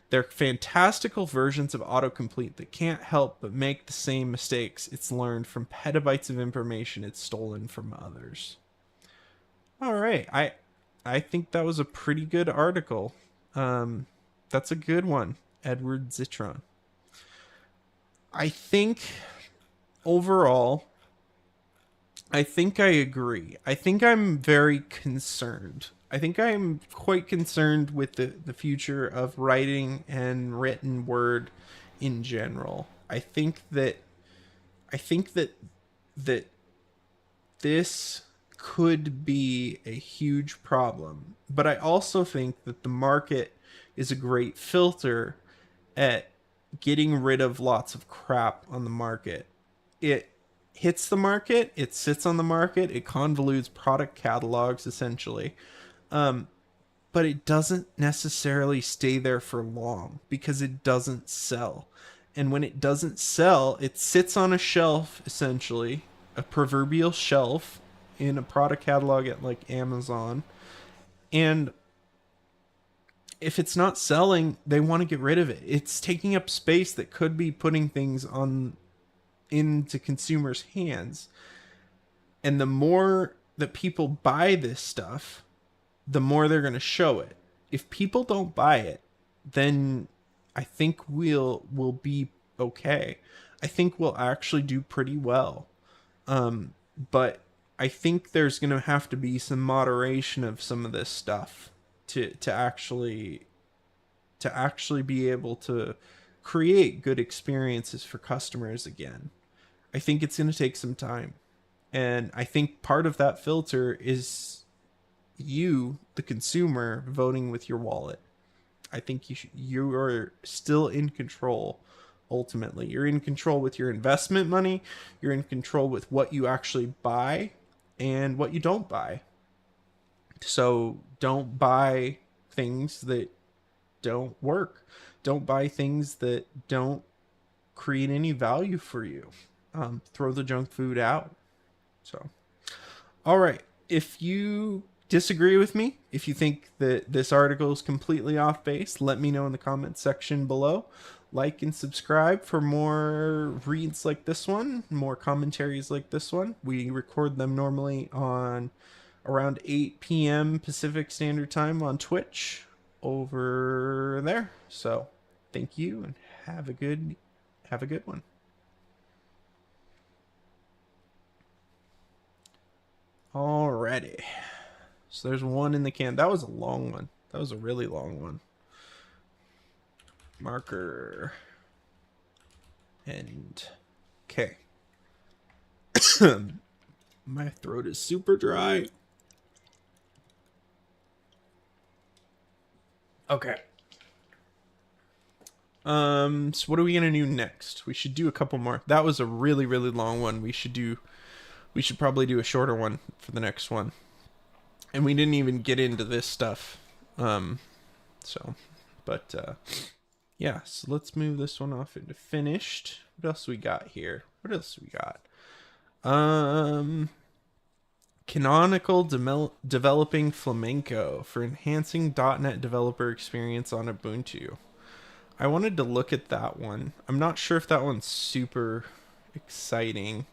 They're fantastical versions of autocomplete that can't help but make the same mistakes it's learned from petabytes of information it's stolen from others. All right. I think that was a pretty good article. That's a good one. Edward Zitron. I think overall, I think I agree. I think I'm very concerned. I think I'm quite concerned with the future of writing and written word in general. I think that this could be a huge problem. But I also think that the market is a great filter at getting rid of lots of crap on the market. It hits the market, it sits on the market, it convolutes product catalogs essentially. But it doesn't necessarily stay there for long because it doesn't sell. And when it doesn't sell, it sits on a shelf essentially, a proverbial shelf in a product catalog at like Amazon. And if it's not selling, they want to get rid of it. It's taking up space that could be putting things on into consumers' hands. And the more that people buy this stuff, the more they're going to show it. If people don't buy it, then I think we'll be okay. I think we'll actually do pretty well. But I think there's going to have to be some moderation of some of this stuff to actually be able to create good experiences for customers again. I think it's going to take some time. And I think part of that filter is you, the consumer, voting with your wallet. I think you are still in control. Ultimately, you're in control with your investment money. You're in control with what you actually buy and what you don't buy. So don't buy things that don't work. Don't buy things that don't create any value for you. Throw the junk food out. So, all right. If you disagree with me, if you think that this article is completely off base, let me know in the comments section below. Like and subscribe for more reads like this one, more commentaries like this one. We record them normally on around 8 p.m. Pacific Standard Time on Twitch over there. So thank you and have a good one. Alrighty. So there's one in the can. That was a long one. That was a really long one. Marker. And okay. My throat is super dry. Okay. So what are we gonna do next? We should do a couple more. That was a really, really long one. We should probably do a shorter one for the next one. And we didn't even get into this stuff. But Yeah, so let's move this one off into finished. What else we got here? What else we got? Um, Canonical developing flamenco for enhancing .NET developer experience on Ubuntu. I wanted to look at that one. I'm not sure if that one's super exciting.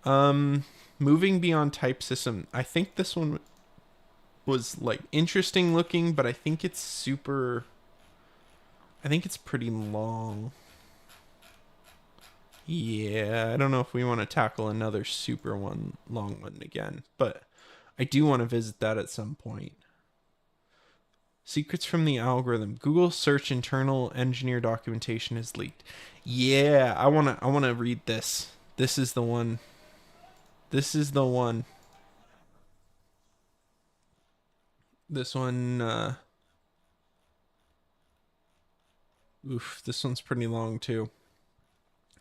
Um, Moving beyond type system. I think this one was like interesting looking, but I think it's super. I think it's pretty long. Yeah, I don't know if we want to tackle another super long one again, but I do want to visit that at some point. Secrets from the algorithm. Google search internal engineer documentation is leaked. Yeah, I want to read this. This is the one. This is the one. This one oof, this one's pretty long too.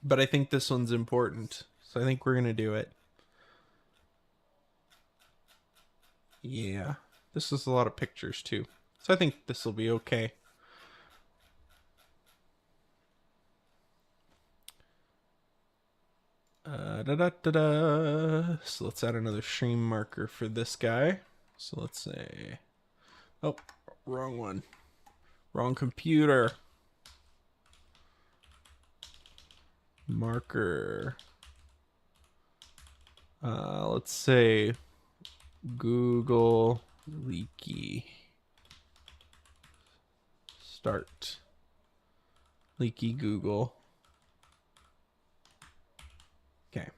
But I think this one's important. So I think we're going to do it. Yeah. This is a lot of pictures too. So I think this will be okay. So let's add another stream marker for this guy. So let's say, oh, wrong one. Wrong computer. Marker. Let's say Google leaky. Start. Leaky Google. Okay.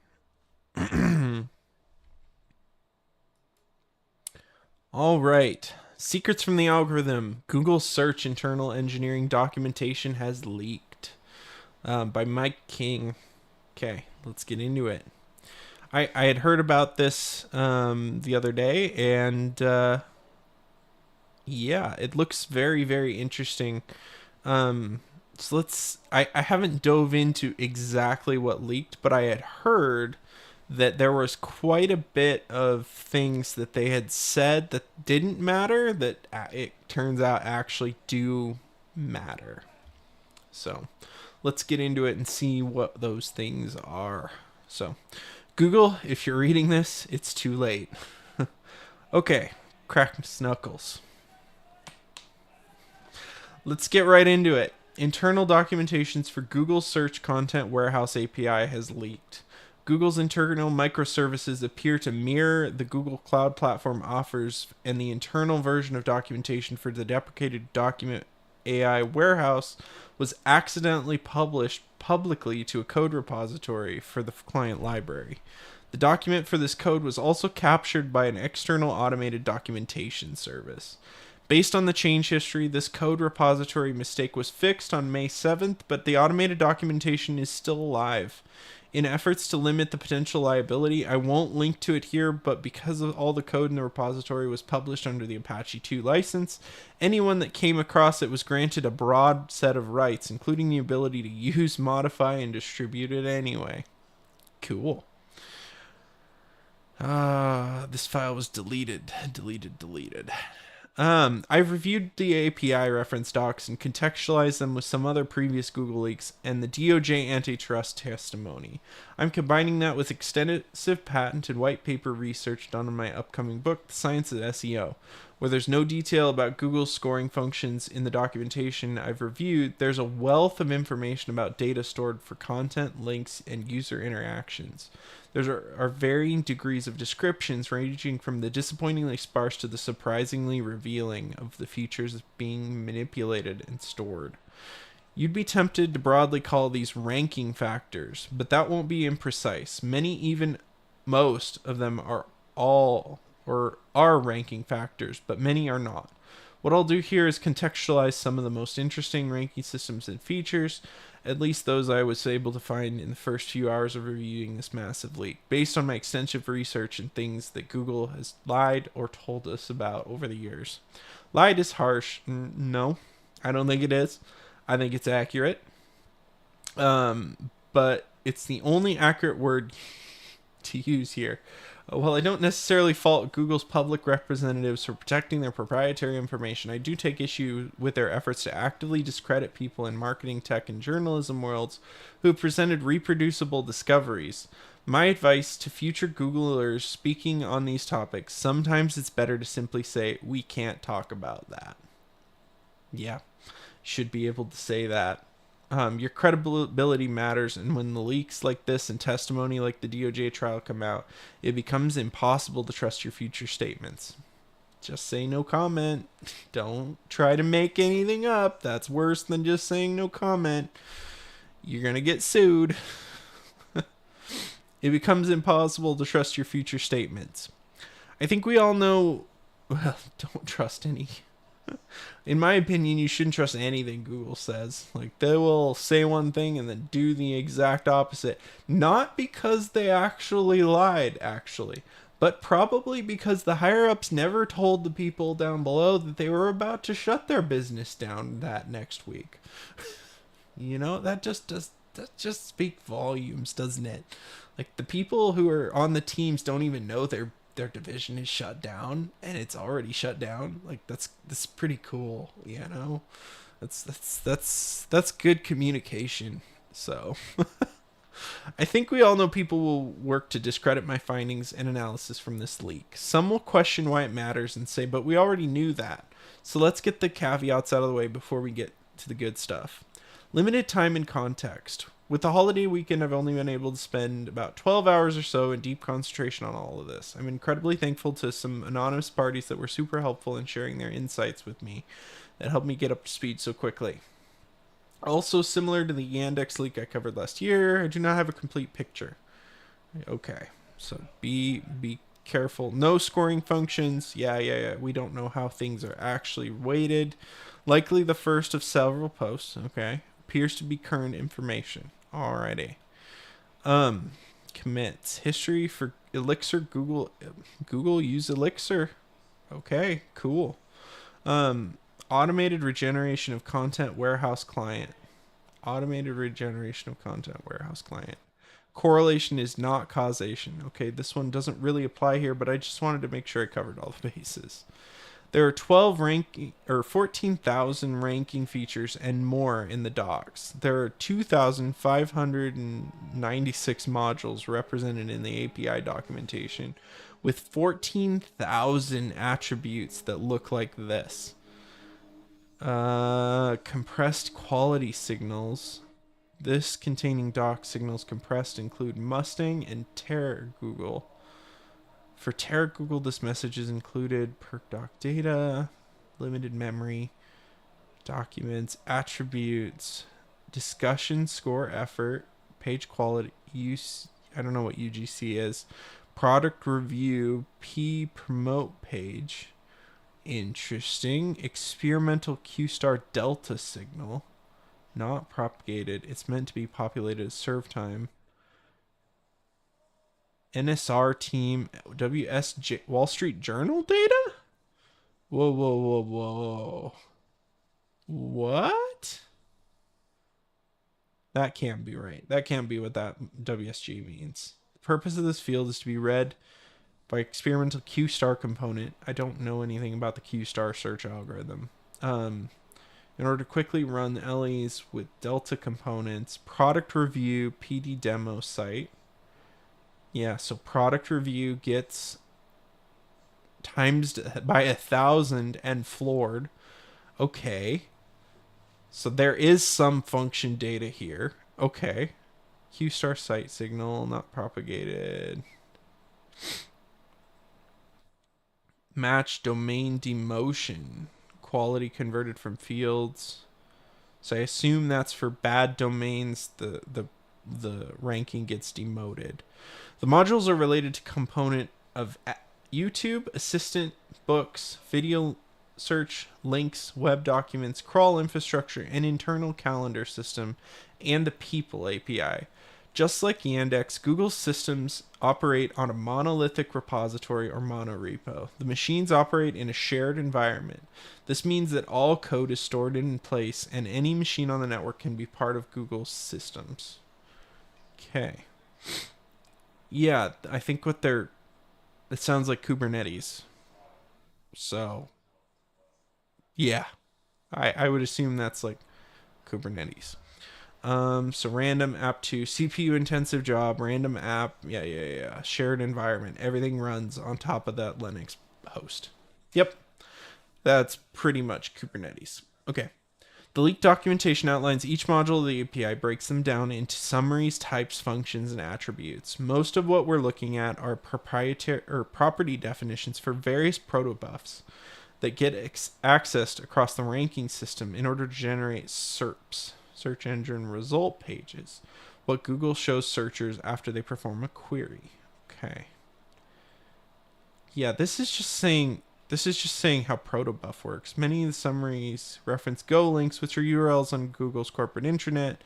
All right. Secrets from the algorithm. Google search internal engineering documentation has leaked. By Mike King. Okay, let's get into it. I had heard about this the other day, and yeah, it looks very, very interesting. So I haven't dove into exactly what leaked, but I had heard that there was quite a bit of things that they had said that didn't matter that it turns out actually do matter. So let's get into it and see what those things are. So, Google, if you're reading this, it's too late. Okay, crack snuckles. Let's get right into it. Internal documentations for Google Search Content Warehouse API has leaked. Google's internal microservices appear to mirror the Google Cloud Platform offers, and the internal version of documentation for the deprecated document AI warehouse was accidentally published publicly to a code repository for the client library. The document for this code was also captured by an external automated documentation service. Based on the change history, this code repository mistake was fixed on May 7th, but the automated documentation is still alive. In efforts to limit the potential liability, I won't link to it here, but because of all the code in the repository was published under the Apache 2 license, anyone that came across it was granted a broad set of rights, including the ability to use, modify, and distribute it anyway. Cool. This file was deleted. Deleted. I've reviewed the API reference docs and contextualized them with some other previous Google leaks and the DOJ antitrust testimony. I'm combining that with extensive patent and white paper research done in my upcoming book, The Science of SEO. Where there's no detail about Google's scoring functions in the documentation I've reviewed, there's a wealth of information about data stored for content, links, and user interactions. There are varying degrees of descriptions, ranging from the disappointingly sparse to the surprisingly revealing of the features being manipulated and stored. You'd be tempted to broadly call these ranking factors, but that won't be imprecise. Many, even most of them are ranking factors, but many are not. What I'll do here is contextualize some of the most interesting ranking systems and features, at least those I was able to find in the first few hours of reviewing this massive leak, based on my extensive research and things that Google has lied or told us about over the years. Lied is harsh. No, I don't think it is. I think it's accurate. But it's the only accurate word to use here. While I don't necessarily fault Google's public representatives for protecting their proprietary information, I do take issue with their efforts to actively discredit people in marketing, tech, and journalism worlds who have presented reproducible discoveries. My advice to future Googlers speaking on these topics: sometimes it's better to simply say, "We can't talk about that." Yeah, should be able to say that. Your credibility matters, and when the leaks like this and testimony like the DOJ trial come out, it becomes impossible to trust your future statements. Just say no comment. Don't try to make anything up. That's worse than just saying no comment. You're going to get sued. It becomes impossible to trust your future statements. I think we all know. Well, don't trust any. In my opinion, you shouldn't trust anything Google says. Like, they will say one thing and then do the exact opposite. Not because they actually lied, actually, but probably because the higher ups never told the people down below that they were about to shut their business down that next week. You know, that just speak volumes, doesn't it? Like, the people who are on the teams don't even know their division is shut down, and it's already shut down. Like, that's pretty cool, you know. That's good communication. So I think we all know people will work to discredit my findings and analysis from this leak. Some will question why it matters and say, but we already knew that. So let's get the caveats out of the way before we get to the good stuff. Limited time and context. With the holiday weekend, I've only been able to spend about 12 hours or so in deep concentration on all of this. I'm incredibly thankful to some anonymous parties that were super helpful in sharing their insights with me that helped me get up to speed so quickly. Also, similar to the Yandex leak I covered last year, I do not have a complete picture. Okay, so be careful. No scoring functions. Yeah. We don't know how things are actually weighted. Likely the first of several posts. Okay, appears to be current information. Alrighty. Commits. History for Elixir. Google use Elixir. Okay, cool. Automated regeneration of content warehouse client. Automated regeneration of content warehouse client. Correlation is not causation. Okay, this one doesn't really apply here, but I just wanted to make sure I covered all the bases. There are 14,000 ranking features and more in the docs. There are 2,596 modules represented in the API documentation, with 14,000 attributes that look like this. Compressed quality signals. This containing doc signals compressed include Mustang and Terra Google. For Terra Google, this message is included per doc data, limited memory, documents, attributes, discussion, score, effort, page quality, use. I don't know what UGC is. Product review, P promote page. Interesting. Experimental Q star delta signal. Not propagated. It's meant to be populated as serve time. NSR team, WSJ, Wall Street Journal data? Whoa. What? That can't be right. That can't be what that WSG means. The purpose of this field is to be read by experimental Q star component. I don't know anything about the Q star search algorithm. In order to quickly run LEs with Delta components, product review, PD demo site. Yeah, so product review gets times by 1,000 and floored. Okay. So there is some function data here. Okay. Q star site signal not propagated. Match domain demotion. Quality converted from fields. So I assume that's for bad domains. The ranking gets demoted. The modules are related to component of YouTube, assistant, books, video search, links, web documents, crawl infrastructure, and internal calendar system, and the people API. Just like Yandex, Google's systems operate on a monolithic repository or monorepo. The machines operate in a shared environment. This means that all code is stored in place, and any machine on the network can be part of Google's systems. Okay. Yeah, I think it sounds like Kubernetes. So yeah, I would assume that's like Kubernetes. So random app two, CPU intensive job, random app, yeah. Shared environment. Everything runs on top of that Linux host. Yep, that's pretty much Kubernetes. Okay. The leaked documentation outlines each module of the API, breaks them down into summaries, types, functions, and attributes. Most of what we're looking at are proprietary or property definitions for various protobufs that get accessed across the ranking system in order to generate SERPs, search engine result pages, what Google shows searchers after they perform a query. Okay. Yeah, this is just saying how protobuf works. Many of the summaries reference Go links, which are URLs on Google's corporate intranet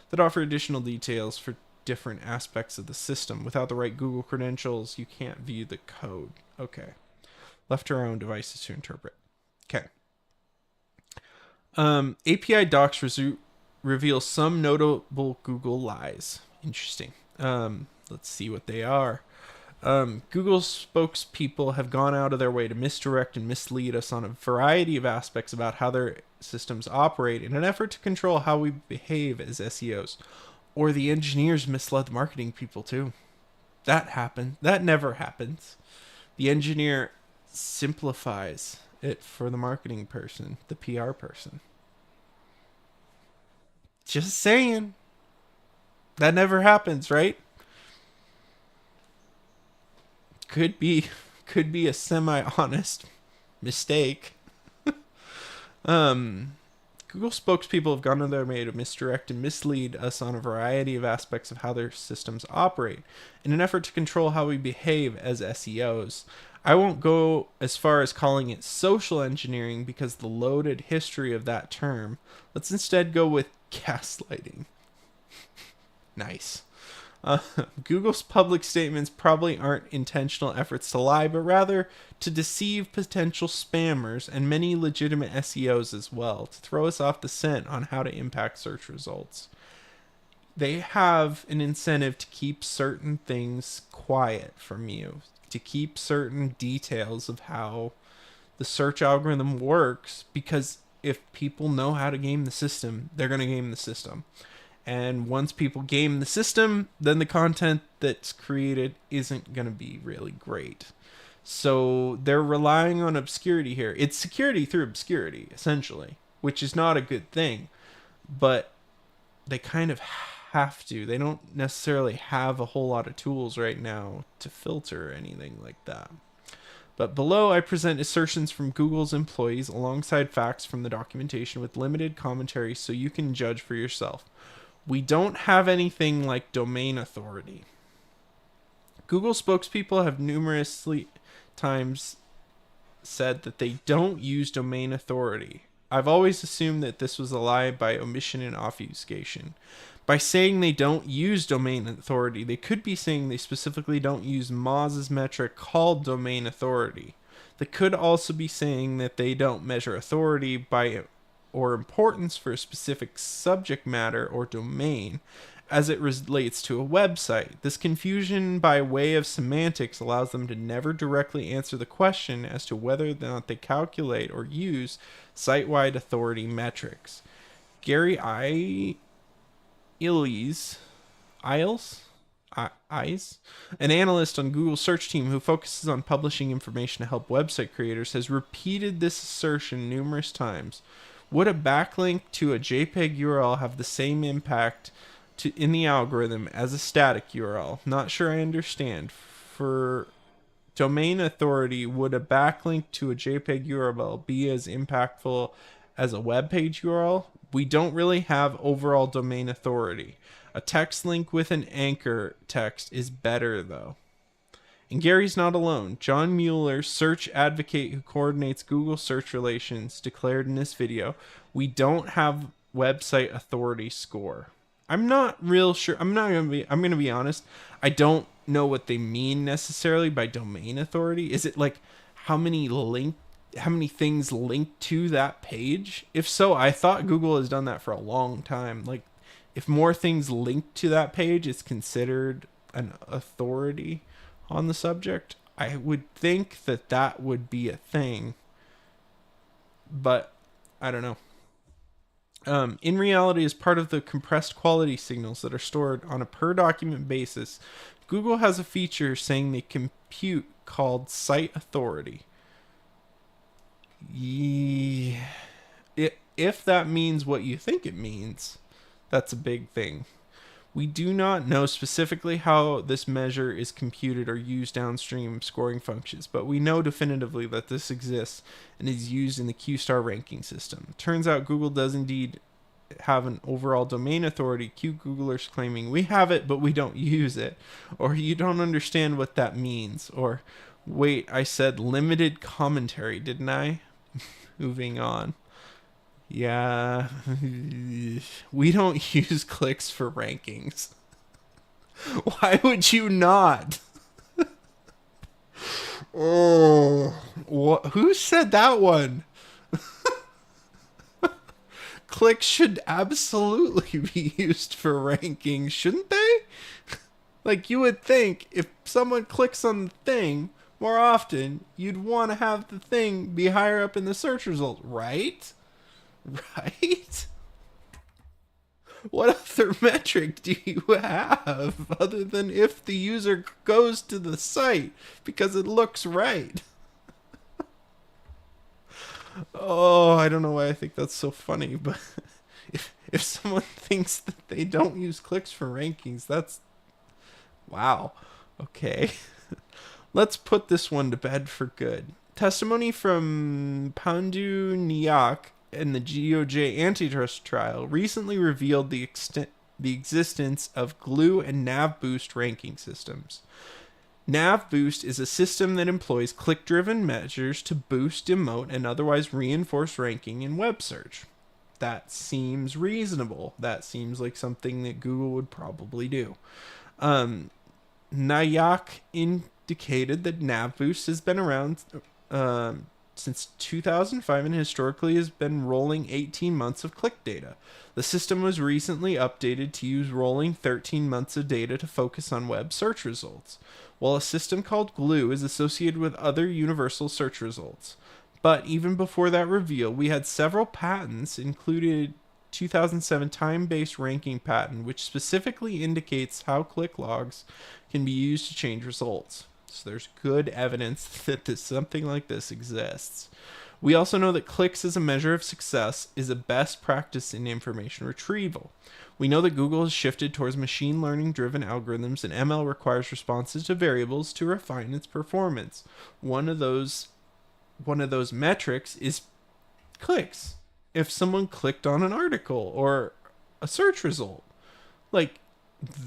that offer additional details for different aspects of the system. Without the right Google credentials, you can't view the code. Okay. Left to our own devices to interpret. Okay. API docs reveal some notable Google lies. Interesting. Let's see what they are. Google spokespeople have gone out of their way to misdirect and mislead us on a variety of aspects about how their systems operate in an effort to control how we behave as SEOs. Or the engineers misled the marketing people too. That happened. That never happens. The engineer simplifies it for the marketing person, the PR person. Just saying. That never happens, right? Could be could be a semi-honest mistake. Um Google spokespeople have gone to their way to misdirect and mislead us on a variety of aspects of how their systems operate in an effort to control how we behave as SEOs. I won't go as far as calling it social engineering because the loaded history of that term. Let's instead go with gaslighting. Nice. Uh, Google's public statements probably aren't intentional efforts to lie, but rather to deceive potential spammers and many legitimate SEOs as well, to throw us off the scent on how to impact search results. They have an incentive to keep certain things quiet from you, to keep certain details of how the search algorithm works, because if people know how to game the system, they're going to game the system. And once people game the system, then the content that's created isn't going to be really great. So they're relying on obscurity here. It's security through obscurity, essentially, which is not a good thing. But they kind of have to. They don't necessarily have a whole lot of tools right now to filter anything like that. But below, I present assertions from Google's employees alongside facts from the documentation with limited commentary so you can judge for yourself. We don't have anything like domain authority. Google spokespeople have numerously times said that they don't use domain authority. I've always assumed that this was a lie by omission and obfuscation. By saying they don't use domain authority, they could be saying they specifically don't use Moz's metric called domain authority. They could also be saying that they don't measure authority by or importance for a specific subject matter or domain as it relates to a website. This confusion by way of semantics allows them to never directly answer the question as to whether or not they calculate or use site-wide authority metrics. Gary Iles, an analyst on Google's search team who focuses on publishing information to help website creators, has repeated this assertion numerous times. Would a backlink to a JPEG URL have the same impact in the algorithm as a static URL? Not sure I understand. For domain authority, would a backlink to a JPEG URL be as impactful as a web page URL? We don't really have overall domain authority. A text link with an anchor text is better, though. And Gary's not alone. John Mueller, search advocate who coordinates Google search relations, declared in this video, we don't have website authority score. I'm not real sure. I'm going to be honest. I don't know what they mean necessarily by domain authority. Is it like how many things link to that page? If so, I thought Google has done that for a long time. Like if more things link to that page, it's considered an authority on the subject. I would think that that would be a thing, but I don't know. In reality, as part of the compressed quality signals that are stored on a per document basis, Google has a feature saying they compute called site authority. Yeah. If that means what you think it means, that's a big thing. We do not know specifically how this measure is computed or used downstream scoring functions, but we know definitively that this exists and is used in the Q-star ranking system. Turns out Google does indeed have an overall domain authority. Q Googlers claiming we have it but we don't use it, or you don't understand what that means, or wait, I said limited commentary, didn't I? Moving on. Yeah, we don't use clicks for rankings. Why would you not? Oh, who said that one? Clicks should absolutely be used for rankings, shouldn't they? Like, you would think if someone clicks on the thing more often, you'd want to have the thing be higher up in the search results, right? Right? What other metric do you have other than if the user goes to the site because it looks right? Oh, I don't know why I think that's so funny, but if someone thinks that they don't use clicks for rankings, that's wow. Okay. Let's put this one to bed for good. Testimony from Pandu Nayak in the DOJ antitrust trial recently revealed the existence of glue and nav boost ranking systems. Nav boost is a system that employs click-driven measures to boost, demote, and otherwise reinforce ranking in web search. That seems reasonable. That seems like something that Google would probably do. Nayak indicated that NavBoost has been around since 2005 and historically has been rolling 18 months of click data. The system was recently updated to use rolling 13 months of data to focus on web search results, while a system called Glue is associated with other universal search results. But even before that reveal, we had several patents, included 2007 time-based ranking patent, which specifically indicates how click logs can be used to change results. So there's good evidence that something like this exists. We also know that clicks as a measure of success is a best practice in information retrieval. We know that Google has shifted towards machine learning driven algorithms, and ML requires responses to variables to refine its performance. One of those metrics is clicks. If someone clicked on an article or a search result, like,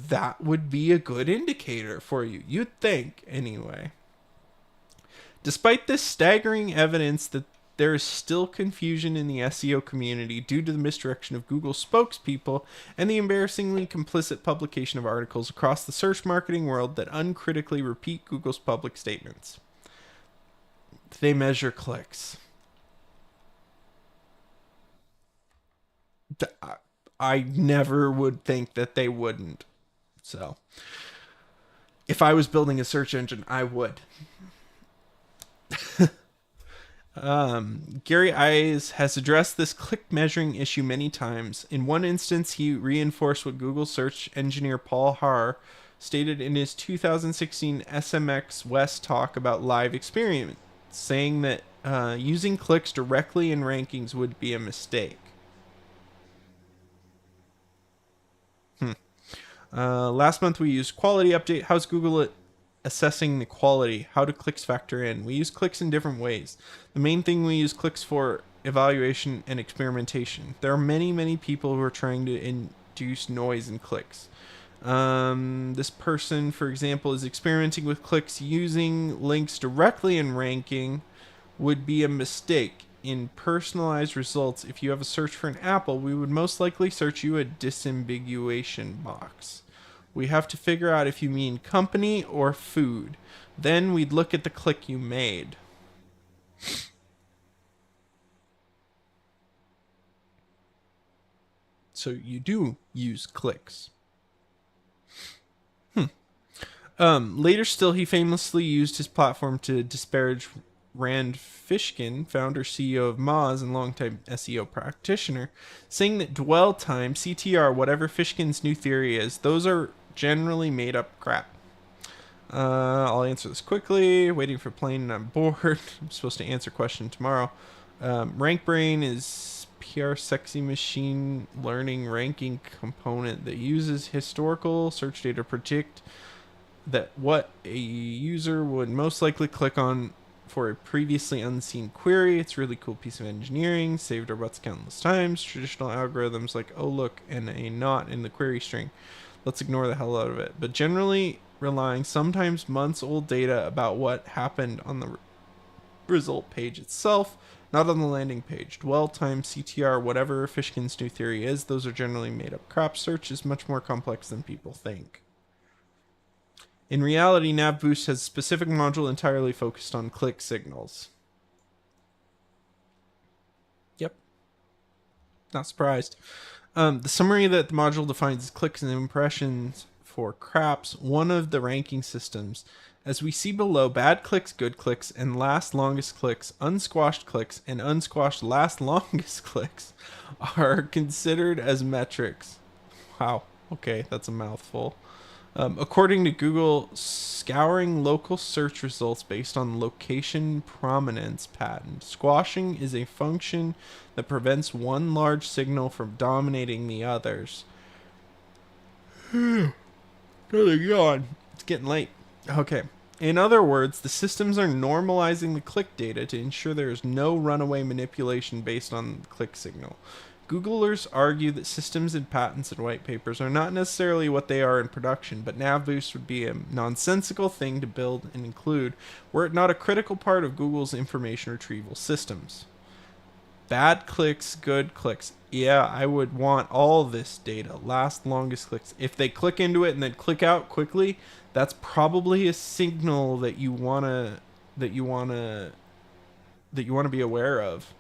that would be a good indicator for you. You'd think, anyway. Despite this staggering evidence that there is still confusion in the SEO community due to the misdirection of Google spokespeople and the embarrassingly complicit publication of articles across the search marketing world that uncritically repeat Google's public statements. They measure clicks. I never would think that they wouldn't. So, if I was building a search engine, I would. Gary Eyes has addressed this click measuring issue many times. In one instance, he reinforced what Google search engineer Paul Harr stated in his 2016 SMX West talk about live experience, saying that using clicks directly in rankings would be a mistake. Last month we used quality update. How's Google assessing the quality? How do clicks factor in? We use clicks in different ways. The main thing we use clicks for evaluation and experimentation. There are many people who are trying to induce noise in clicks. This person, for example, is experimenting with clicks using links directly in ranking would be a mistake. In personalized results, if you have a search for an apple, we would most likely search you a disambiguation box. We have to figure out if you mean company or food. Then we'd look at the click you made. So you do use clicks. Later still, he famously used his platform to disparage Rand Fishkin, founder CEO of Moz and longtime SEO practitioner, saying that dwell time, CTR, whatever Fishkin's new theory is, those are generally made up crap. I'll answer this quickly. Waiting for plane and I'm bored. I'm supposed to answer question tomorrow. RankBrain is PR sexy machine learning ranking component that uses historical search data to predict that what a user would most likely click on for a previously unseen query. It's a really cool piece of engineering, saved our butts countless times. Traditional algorithms like, oh look, and a not in the query string. Let's ignore the hell out of it. But generally relying sometimes months old data about what happened on the result page itself, not on the landing page. Dwell time, CTR, whatever Fishkin's new theory is, those are generally made up crap. Search is much more complex than people think. In reality, NavBoost has a specific module entirely focused on click signals. Yep, not surprised. The summary that the module defines as clicks and impressions for craps, one of the ranking systems. As we see below, bad clicks, good clicks, and last longest clicks, unsquashed clicks, and unsquashed last longest clicks are considered as metrics. Wow, okay, that's a mouthful. According to Google, scouring local search results based on location prominence patent. Squashing is a function that prevents one large signal from dominating the others. Gotta yawn. It's getting late. Okay. In other words, the systems are normalizing the click data to ensure there is no runaway manipulation based on the click signal. Googlers argue that systems in patents and white papers are not necessarily what they are in production, but NavBoost would be a nonsensical thing to build and include were it not a critical part of Google's information retrieval systems. Bad clicks, good clicks. Yeah, I would want all this data. Last longest clicks. If they click into it and then click out quickly, that's probably a signal that you wanna be aware of.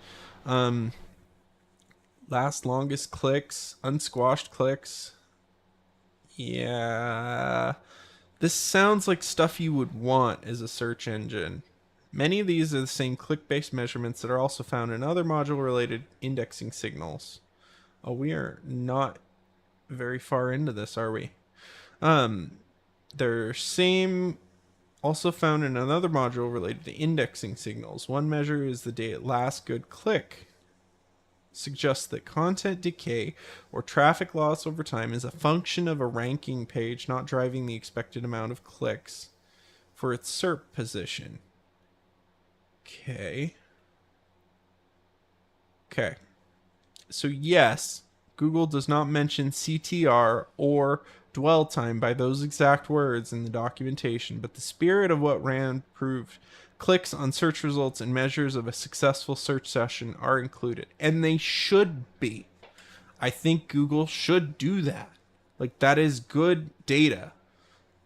Um, Last longest clicks, unsquashed clicks. Yeah. This sounds like stuff you would want as a search engine. Many of these are the same click-based measurements that are also found in other module-related indexing signals. Oh, we are not very far into this, are we? They're same also found in another module related to indexing signals. One measure is the day at last good click. Suggests that content decay or traffic loss over time is a function of a ranking page not driving the expected amount of clicks for its SERP position. Okay. So yes, Google does not mention CTR or dwell time by those exact words in the documentation, but the spirit of what Rand proved, clicks on search results and measures of a successful search session are included. And they should be. I think Google should do that. Like, that is good data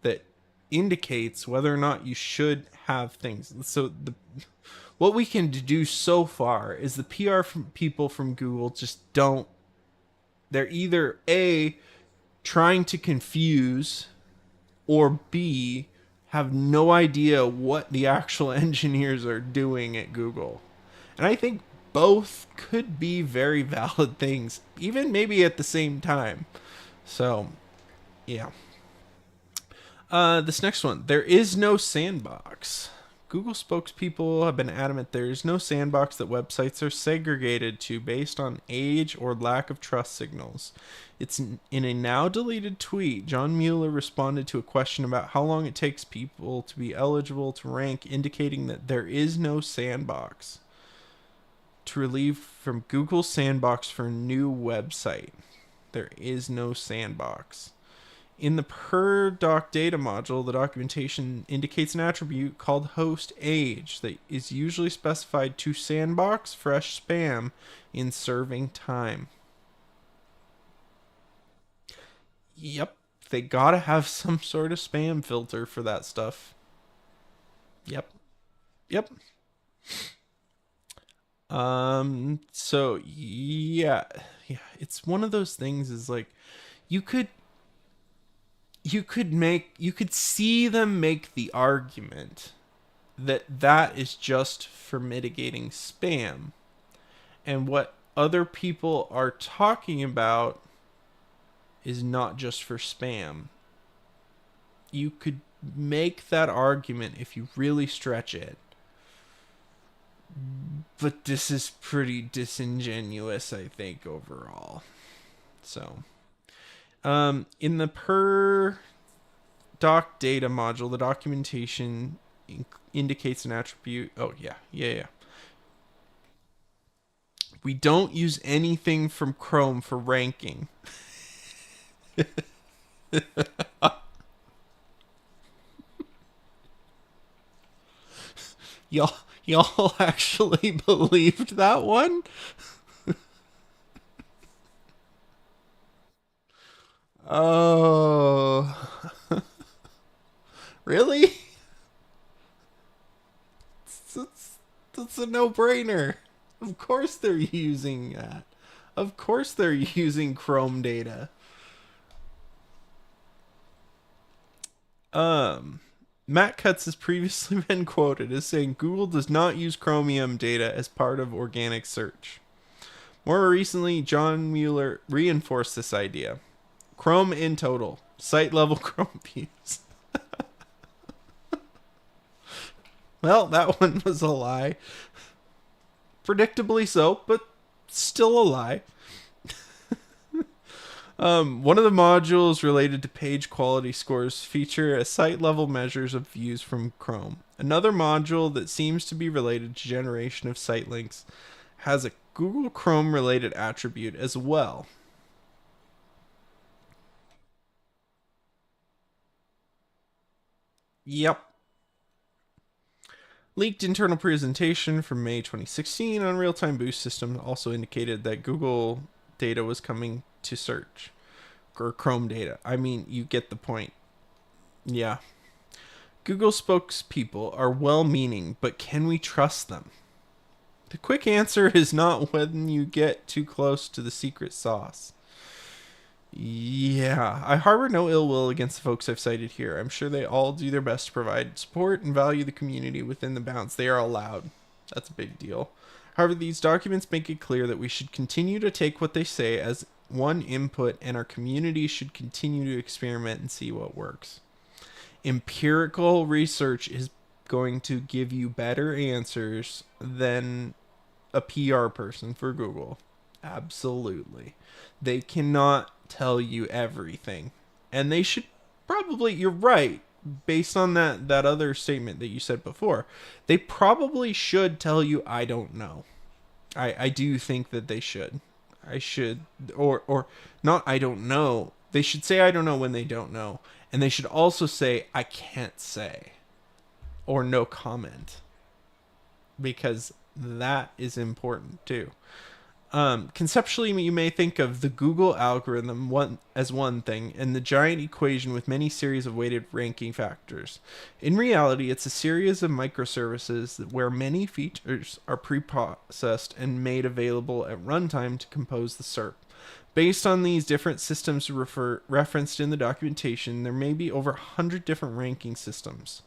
that indicates whether or not you should have things. So what we can do so far is the PR from people from Google just don't. They're either A, trying to confuse, or B, have no idea what the actual engineers are doing at Google. And I think both could be very valid things, even maybe at the same time. So, yeah. This next one. There is no sandbox. Google spokespeople have been adamant there is no sandbox that websites are segregated to based on age or lack of trust signals. It's in a now deleted tweet. John Mueller responded to a question about how long it takes people to be eligible to rank, indicating that there is no sandbox. To relieve from Google's sandbox for a new website. There is no sandbox. In the per doc data module, the documentation indicates an attribute called host age that is usually specified to sandbox fresh spam in serving time. Yep, they gotta have some sort of spam filter for that stuff. Yep, yep. So yeah, it's one of those things is like, you could you could see them make the argument that that is just for mitigating spam, and what other people are talking about is not just for spam. You could make that argument if you really stretch it. But this is pretty disingenuous, I think, overall. So, in the per doc data module, the documentation indicates an attribute. Oh, yeah. We don't use anything from Chrome for ranking. Y'all actually believed that one? Oh, really? That's a no-brainer. Of course they're using that. Of course they're using Chrome data. Matt Cutts has previously been quoted as saying Google does not use Chromium data as part of organic search. More recently, John Mueller reinforced this idea. Chrome in total, site level Chrome views. Well, that one was a lie. Predictably so, but still a lie. One of the modules related to page quality scores feature a site-level measures of views from Chrome. Another module that seems to be related to generation of site links has a Google Chrome-related attribute as well. Yep. Leaked internal presentation from May 2016 on real-time boost system also indicated that Google data was coming to search. Or Chrome data. I mean, you get the point. Yeah. Google spokespeople are well-meaning, but can we trust them? The quick answer is not when you get too close to the secret sauce. Yeah, I harbor no ill will against the folks I've cited here. I'm sure they all do their best to provide support and value the community within the bounds they are allowed. That's a big deal. However, these documents make it clear that we should continue to take what they say as one input, and our community should continue to experiment and see what works. Empirical research is going to give you better answers than a PR person for Google. Absolutely. They cannot tell you everything. And they should probably, you're right, based on that other statement that you said before, they probably should tell you I don't know. I do think that they should. I should or not I don't know. They should say I don't know when they don't know. And they should also say I can't say or no comment. Because that is important too. Conceptually, you may think of the Google algorithm as one thing and the giant equation with many series of weighted ranking factors. In reality, it's a series of microservices where many features are pre-processed and made available at runtime to compose the SERP. Based on these different systems referenced in the documentation, there may be over 100 different ranking systems.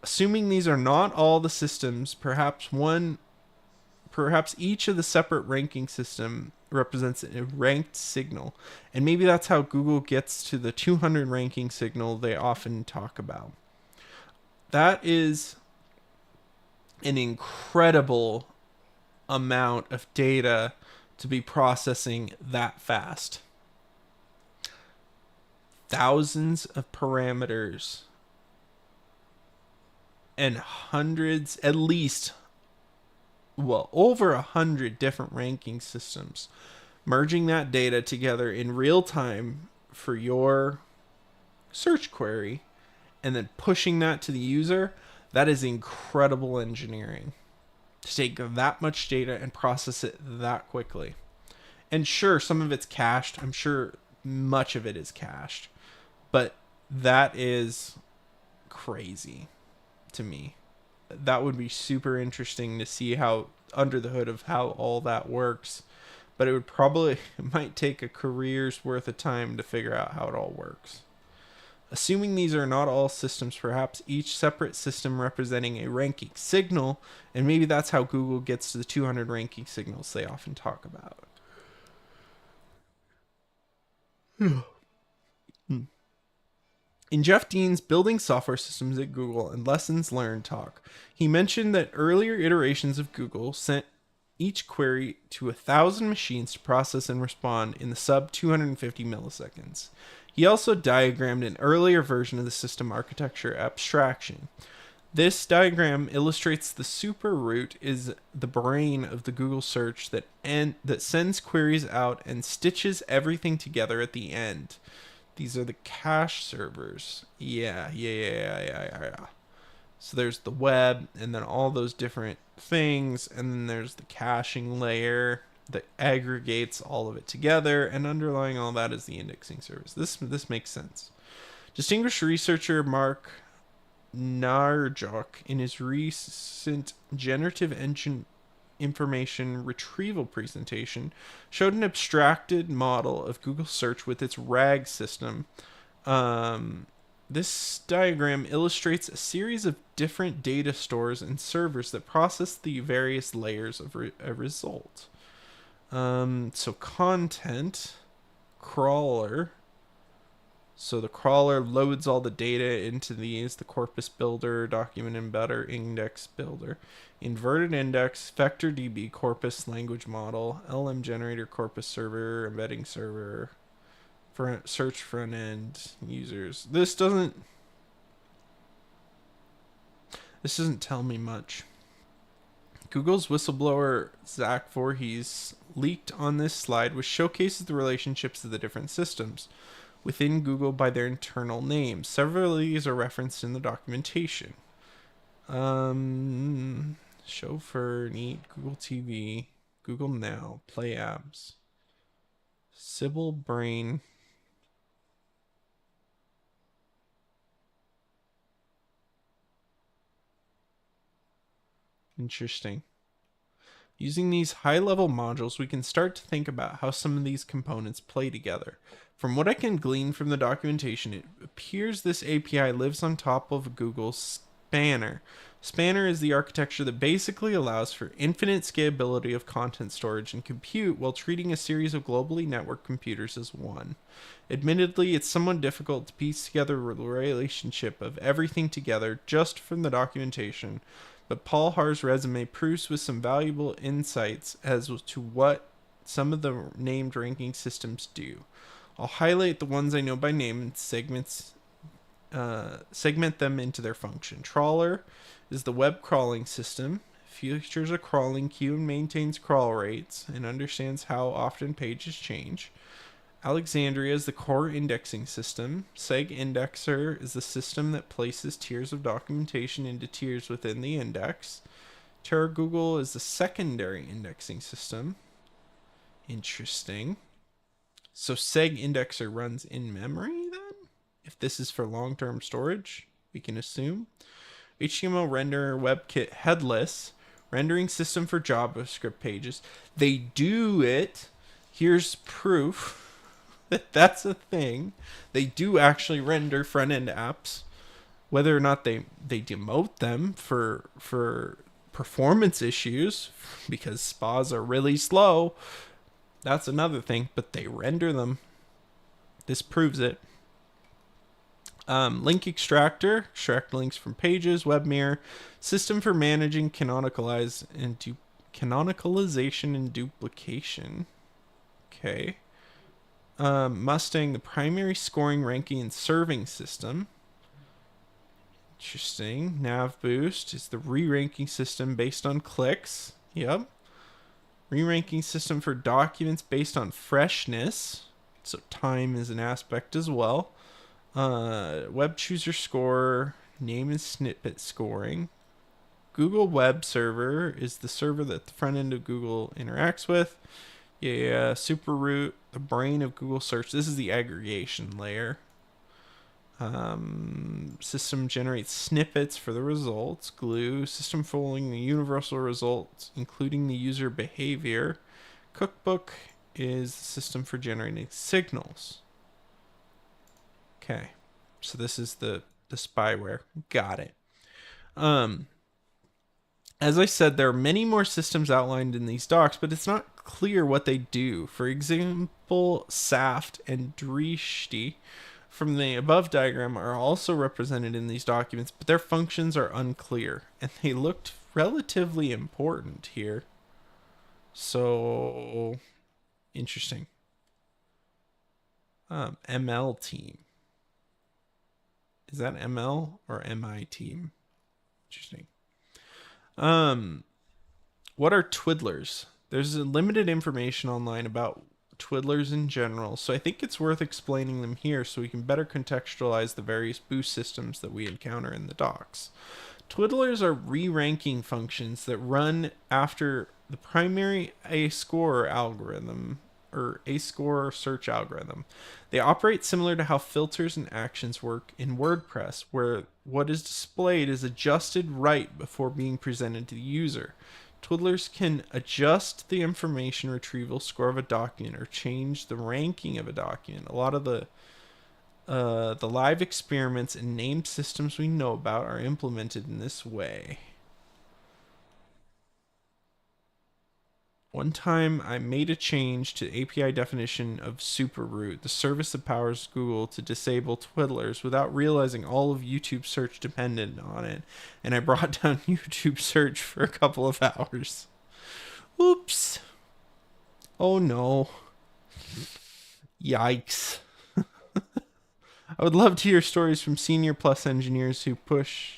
Assuming these are not all the systems, perhaps each of the separate ranking system represents a ranked signal, and maybe that's how Google gets to the 200 ranking signal they often talk about. That is an incredible amount of data to be processing that fast. Thousands of parameters and hundreds, at least over 100 different ranking systems, merging that data together in real time for your search query and then pushing that to the user. That is incredible engineering to take that much data and process it that quickly. And sure, some of it's cached. I'm sure much of it is cached, but that is crazy to me. That would be super interesting to see how under the hood of how all that works, but it might take a career's worth of time to figure out how it all works. Assuming these are not all systems, perhaps each separate system representing a ranking signal, and maybe that's how Google gets to the 200 ranking signals they often talk about. In Jeff Dean's Building Software Systems at Google and Lessons Learned talk, he mentioned that earlier iterations of Google sent each query to 1,000 machines to process and respond in the sub 250 milliseconds. He also diagrammed an earlier version of the system architecture abstraction. This diagram illustrates the super root is the brain of the Google search that sends queries out and stitches everything together at the end. These are the cache servers. Yeah. So there's the web, and then all those different things, and then there's the caching layer that aggregates all of it together, and underlying all that is the indexing service. This makes sense. Distinguished researcher Mark Narjuk, in his recent generative engine information retrieval presentation, showed an abstracted model of Google search with its RAG system. This diagram illustrates a series of different data stores and servers that process the various layers of a result. So content, crawler. So the crawler loads all the data into these: the corpus builder, document embedder, index builder, inverted index, vector DB, corpus language model, LM generator, corpus server, embedding server, search front end, users. This doesn't tell me much. Google's whistleblower Zach Voorhees leaked on this slide, which showcases the relationships of the different systems within Google by their internal names. Several of these are referenced in the documentation. Chauffeur, Neat, Google TV, Google Now, Play Apps, Sybil Brain. Interesting. Using these high-level modules, we can start to think about how some of these components play together. From what I can glean from the documentation, it appears this API lives on top of Google's Spanner. Spanner is the architecture that basically allows for infinite scalability of content storage and compute while treating a series of globally networked computers as one. Admittedly, it's somewhat difficult to piece together the relationship of everything together just from the documentation, but Paul Har's resume proves with some valuable insights as to what some of the named ranking systems do. I'll highlight the ones I know by name and segment them into their function. Trawler is the web crawling system. Features a crawling queue and maintains crawl rates and understands how often pages change. Alexandria is the core indexing system. Seg Indexer is the system that places tiers of documentation into tiers within the index. Terra Google is the secondary indexing system. Interesting. So Seg Indexer runs in memory then? If this is for long-term storage, we can assume. HTML renderer WebKit headless. Rendering system for JavaScript pages. They do it. Here's proof that that's a thing. They do actually render front-end apps. Whether or not they demote them for performance issues, because spas are really slow, that's another thing, but they render them. This proves it. Link extractor, extract links from pages. WebMirror, system for managing canonicalization and duplication. Okay. Mustang, the primary scoring, ranking, and serving system. Interesting. NavBoost is the re-ranking system based on clicks. Yep. Re-ranking system for documents based on freshness. So time is an aspect as well. Web chooser score, name and snippet scoring. Google Web Server is the server that the front end of Google interacts with. Yeah, superroot, the brain of Google search. This is the aggregation layer. System generates snippets for the results. Glue, system following the universal results, including the user behavior. Cookbook is the system for generating signals. Okay. So this is the spyware. Got it. Um, as I said, there are many more systems outlined in these docs, but it's not clear what they do. For example, Saft and Drishti from the above diagram are also represented in these documents, but their functions are unclear, and they looked relatively important here. So, interesting. ML team. Is that ML or MI team? Interesting. Um, what are twiddlers? There's limited information online about twiddlers in general, so I think it's worth explaining them here so we can better contextualize the various boost systems that we encounter in the docs. Twiddlers are re-ranking functions that run after the primary A-score algorithm or A-score search algorithm. They operate similar to how filters and actions work in WordPress, where what is displayed is adjusted right before being presented to the user. Twiddlers can adjust the information retrieval score of a document or change the ranking of a document. A lot of the live experiments and named systems we know about are implemented in this way. One time I made a change to API definition of superroot, the service that powers Google, to disable twiddlers without realizing all of YouTube search depended on it, and I brought down YouTube search for a couple of hours. Oops. Oh no. Yikes. I would love to hear stories from senior plus engineers who push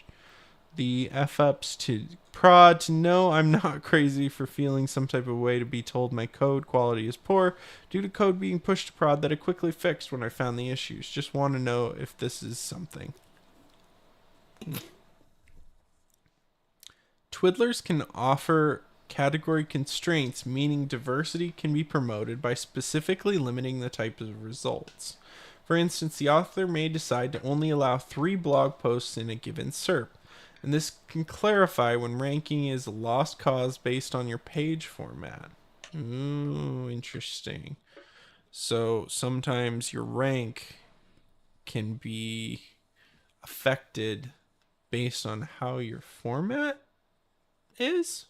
the F ups to prod to know I'm not crazy for feeling some type of way to be told my code quality is poor due to code being pushed to prod that I quickly fixed when I found the issues. Just want to know if this is something. Twiddlers can offer category constraints, meaning diversity can be promoted by specifically limiting the types of results. For instance, the author may decide to only allow 3 blog posts in a given SERP, and this can clarify when ranking is a lost cause based on your page format. Ooh, interesting. So sometimes your rank can be affected based on how your format is.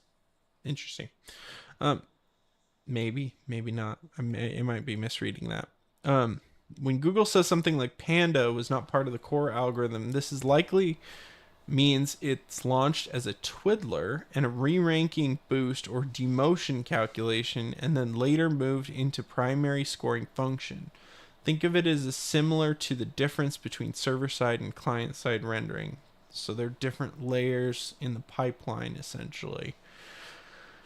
Interesting. Um, maybe not. I might be misreading that. When Google says something like Panda was not part of the core algorithm, this is likely means it's launched as a twiddler and a re-ranking boost or demotion calculation and then later moved into primary scoring function. Think of it as similar to the difference between server-side and client-side rendering. So they're different layers in the pipeline essentially.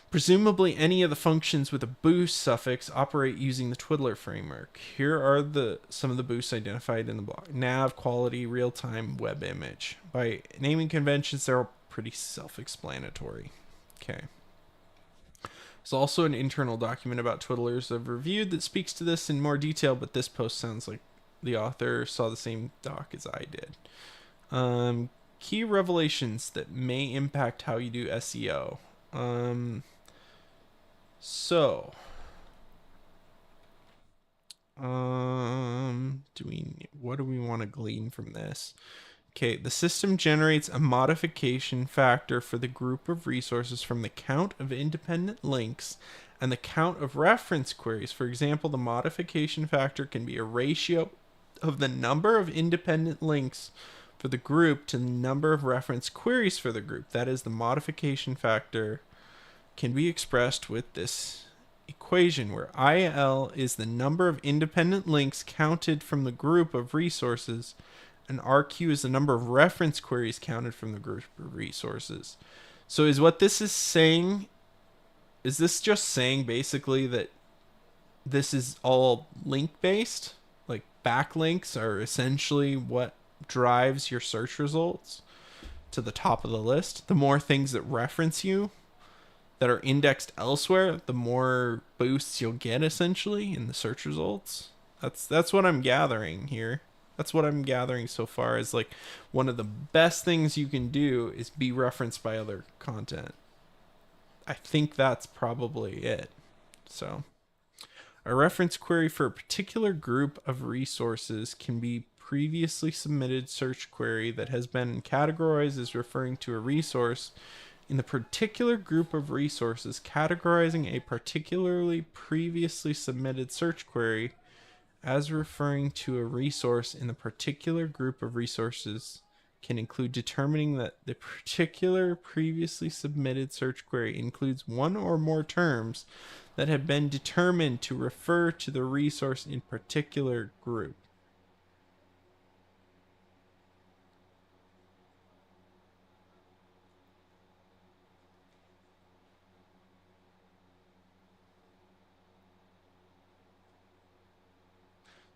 Presumably any of the functions with a boost suffix operate using the twiddler framework. Here are some of the boosts identified in the block. Nav, quality, real-time, web image. By naming conventions, they're all pretty self-explanatory. Okay. There's also an internal document about twiddlers I've reviewed that speaks to this in more detail, but this post sounds like the author saw the same doc as I did. Key revelations that may impact how you do SEO. So, what do we want to glean from this? Okay, the system generates a modification factor for the group of resources from the count of independent links and the count of reference queries. For example, the modification factor can be a ratio of the number of independent links for the group to the number of reference queries for the group. That is, the modification factor can be expressed with this equation where IL is the number of independent links counted from the group of resources and RQ is the number of reference queries counted from the group of resources. So is what this is saying, is this just saying basically that this is all link based? Like backlinks are essentially what drives your search results to the top of the list? The more things that reference you that are indexed elsewhere, the more boosts you'll get essentially in the search results. That's what I'm gathering here. That's what I'm gathering so far is like one of the best things you can do is be referenced by other content. I think that's probably it. So a reference query for a particular group of resources can be previously submitted search query that has been categorized as referring to a resource in the particular group of resources. Categorizing a particularly previously submitted search query as referring to a resource in the particular group of resources can include determining that the particular previously submitted search query includes one or more terms that have been determined to refer to the resource in particular group.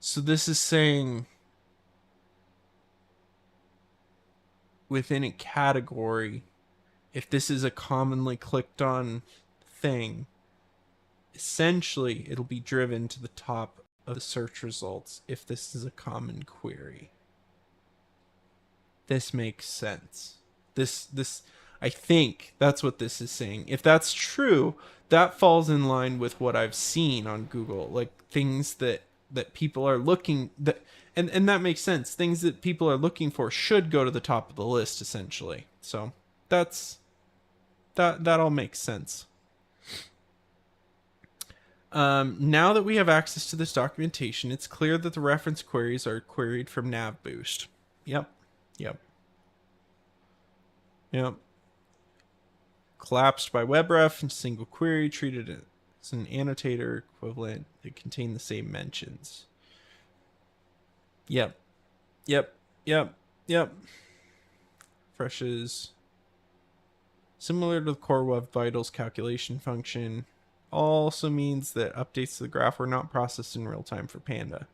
So this is saying within a category, if this is a commonly clicked on thing, essentially it'll be driven to the top of the search results if this is a common query. This makes sense. This I think that's what this is saying. If that's true, that falls in line with what I've seen on Google, like things that people are looking that and that makes sense. Things that people are looking for should go to the top of the list essentially. So that all makes sense. Now that we have access to this documentation, it's clear that the reference queries are queried from NavBoost. Yep. Collapsed by WebRef and single query, treated as an annotator equivalent that contain the same mentions. Yep. Fresh's similar to the Core Web Vitals calculation function also means that updates to the graph were not processed in real time for Panda.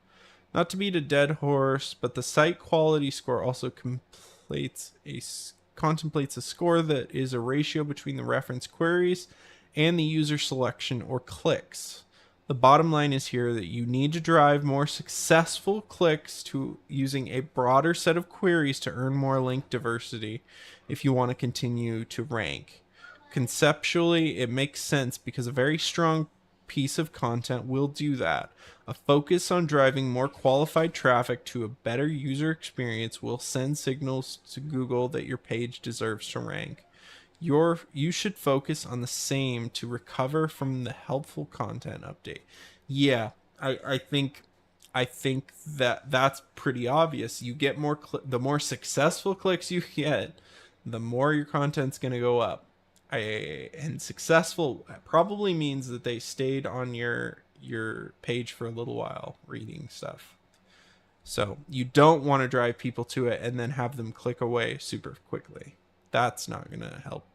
Not to beat a dead horse, but the site quality score also contemplates a score that is a ratio between the reference queries and the user selection or clicks. The bottom line is here that you need to drive more successful clicks to using a broader set of queries to earn more link diversity if you want to continue to rank. Conceptually, it makes sense because a very strong piece of content will do that. A focus on driving more qualified traffic to a better user experience will send signals to Google that your page deserves to rank. You should focus on the same to recover from the helpful content update. Yeah, I think that's pretty obvious. You get more the more successful clicks you get, the more your content's going to go up. And successful probably means that they stayed on your page for a little while reading stuff. So you don't want to drive people to it and then have them click away super quickly. That's not going to help.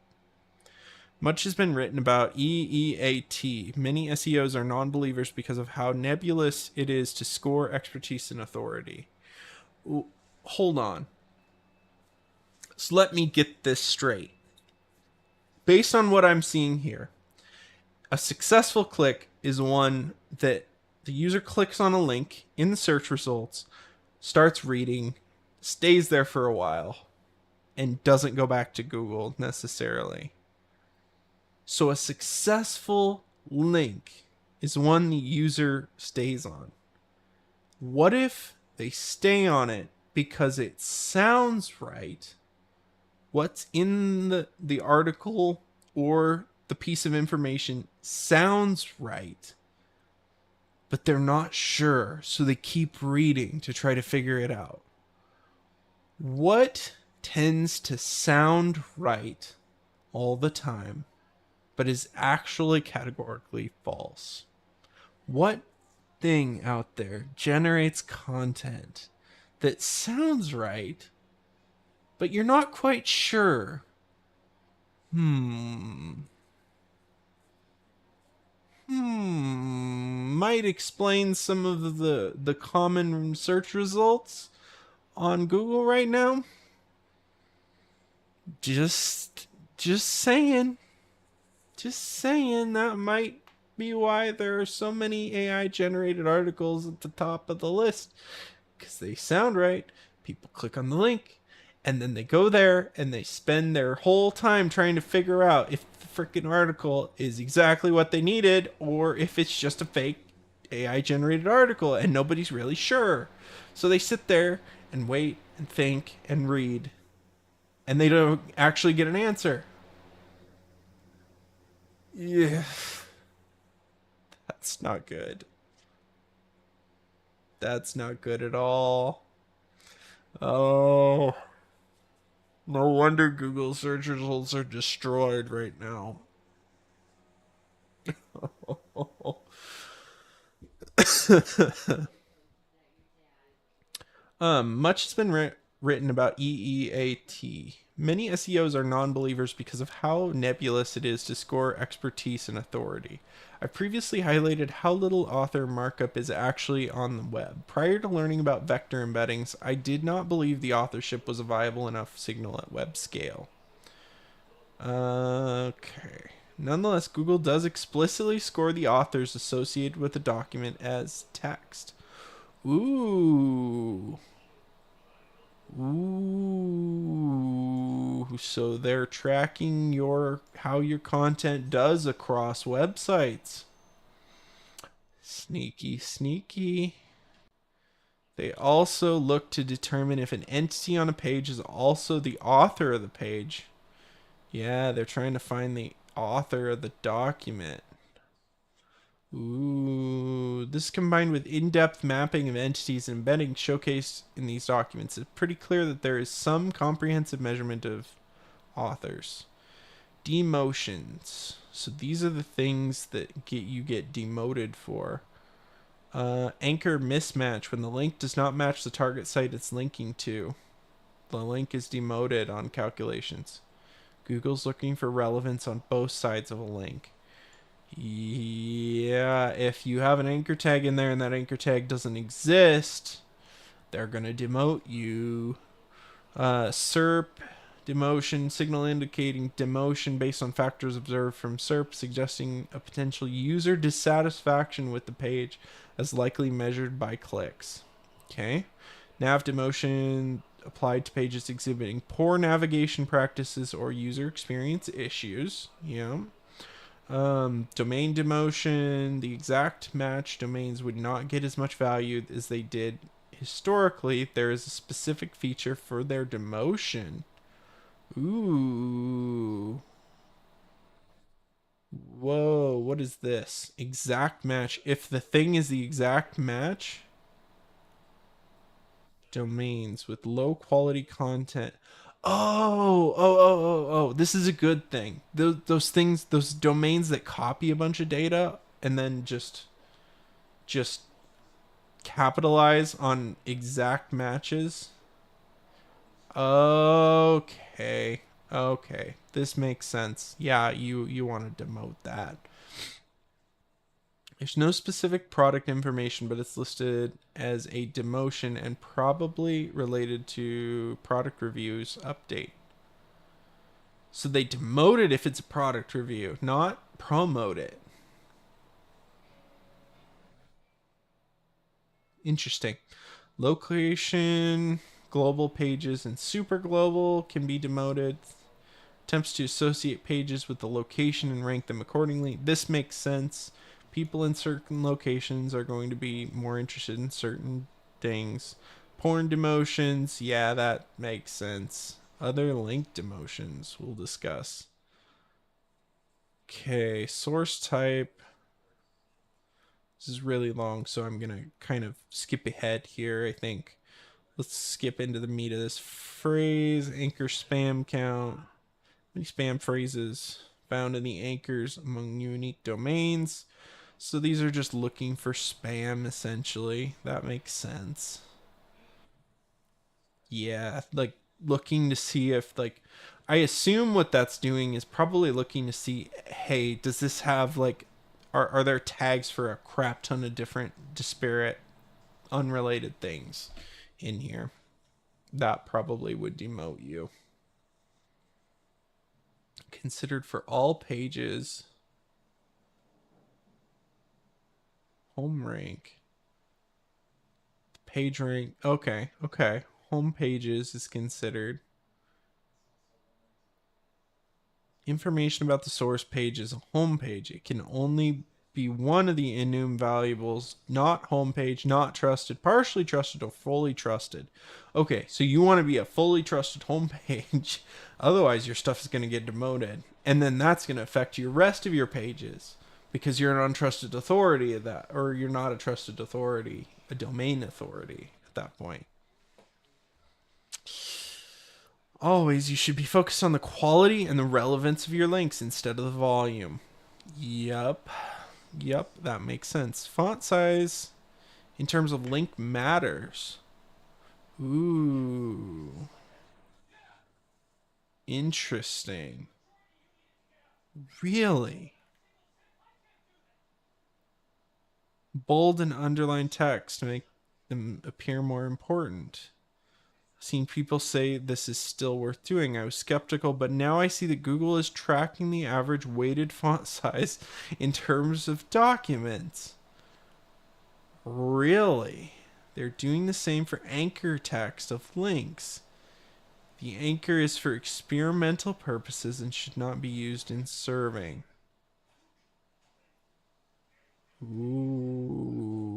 Much has been written about EEAT. Many SEOs are non-believers because of how nebulous it is to score expertise and authority. Hold on. So let me get this straight. Based on what I'm seeing here, a successful click is one that the user clicks on a link in the search results, starts reading, stays there for a while, and doesn't go back to Google necessarily. So a successful link is one the user stays on. What if they stay on it because it sounds right? What's in the article or the piece of information sounds right, but they're not sure, so they keep reading to try to figure it out. What tends to sound right all the time, but is actually categorically false? What thing out there generates content that sounds right, but you're not quite sure? Might explain some of the common search results on Google right now. Just saying. Just saying, that might be why there are so many AI generated articles at the top of the list, because they sound right. People click on the link and then they go there and they spend their whole time trying to figure out if the freaking article is exactly what they needed or if it's just a fake AI generated article and nobody's really sure. So they sit there and wait and think and read and they don't actually get an answer. Yeah, that's not good. That's not good at all. Oh, no wonder Google search results are destroyed right now. Much has been written about EEAT. Many SEOs are non believers because of how nebulous it is to score expertise and authority. I previously highlighted how little author markup is actually on the web. Prior to learning about vector embeddings, I did not believe the authorship was a viable enough signal at web scale. Okay. Nonetheless, Google does explicitly score the authors associated with the document as text. Ooh. Ooh, so they're tracking your how your content does across websites. Sneaky, sneaky. They also look to determine if an entity on a page is also the author of the page. Yeah, they're trying to find the author of the document. Ooh, this combined with in-depth mapping of entities and embedding showcased in these documents, it's pretty clear that there is some comprehensive measurement of authors. Demotions. So these are the things that get demoted for. Anchor mismatch. When the link does not match the target site it's linking to, the link is demoted on calculations. Google's looking for relevance on both sides of a link. Yeah, if you have an anchor tag in there and that anchor tag doesn't exist, they're going to demote you. SERP demotion, signal indicating demotion based on factors observed from SERP, suggesting a potential user dissatisfaction with the page as likely measured by clicks. Okay. Nav demotion applied to pages exhibiting poor navigation practices or user experience issues. Yeah. Domain demotion, the exact match domains would not get as much value as they did historically. There is a specific feature for their demotion. Ooh. Whoa, what is this? Exact match. If the thing is the exact match, domains with low quality content. Oh. This is a good thing. Those things, those domains that copy a bunch of data and then just capitalize on exact matches. Okay. Okay. This makes sense. Yeah, you want to demote that. There's no specific product information, but it's listed as a demotion and probably related to product reviews update. So they demote it if it's a product review, not promote it. Interesting. Location, global pages, and super global can be demoted. Attempts to associate pages with the location and rank them accordingly. This makes sense. People in certain locations are going to be more interested in certain things. Porn demotions, yeah, that makes sense. Other link demotions we'll discuss. Okay, source type. This is really long, so I'm going to kind of skip ahead here, I think. Let's skip into the meat of this phrase. Anchor spam count. Many spam phrases found in the anchors among unique domains. So these are just looking for spam, essentially. That makes sense. Yeah, like looking to see if, like, I assume what that's doing is probably looking to see, hey, does this have, like, are there tags for a crap ton of different disparate, unrelated things in here? That probably would demote you. Considered for all pages. Home rank. Page rank. Okay. Home pages is considered. Information about the source page is a home page. It can only be one of the enum valuables, not homepage, not trusted, partially trusted, or fully trusted. Okay, so you want to be a fully trusted homepage. Otherwise, your stuff is going to get demoted. And then that's going to affect your rest of your pages because you're an untrusted authority of that, or you're not a trusted authority, a domain authority at that point. Always, you should be focused on the quality and the relevance of your links instead of the volume. Yep. Yep, that makes sense. Font size in terms of link matters. Ooh. Interesting. Really? Bold and underline text to make them appear more important. Seen people say this is still worth doing. I was skeptical, but now I see that Google is tracking the average weighted font size in terms of documents. Really? They're doing the same for anchor text of links. The anchor is for experimental purposes and should not be used in serving. Ooh.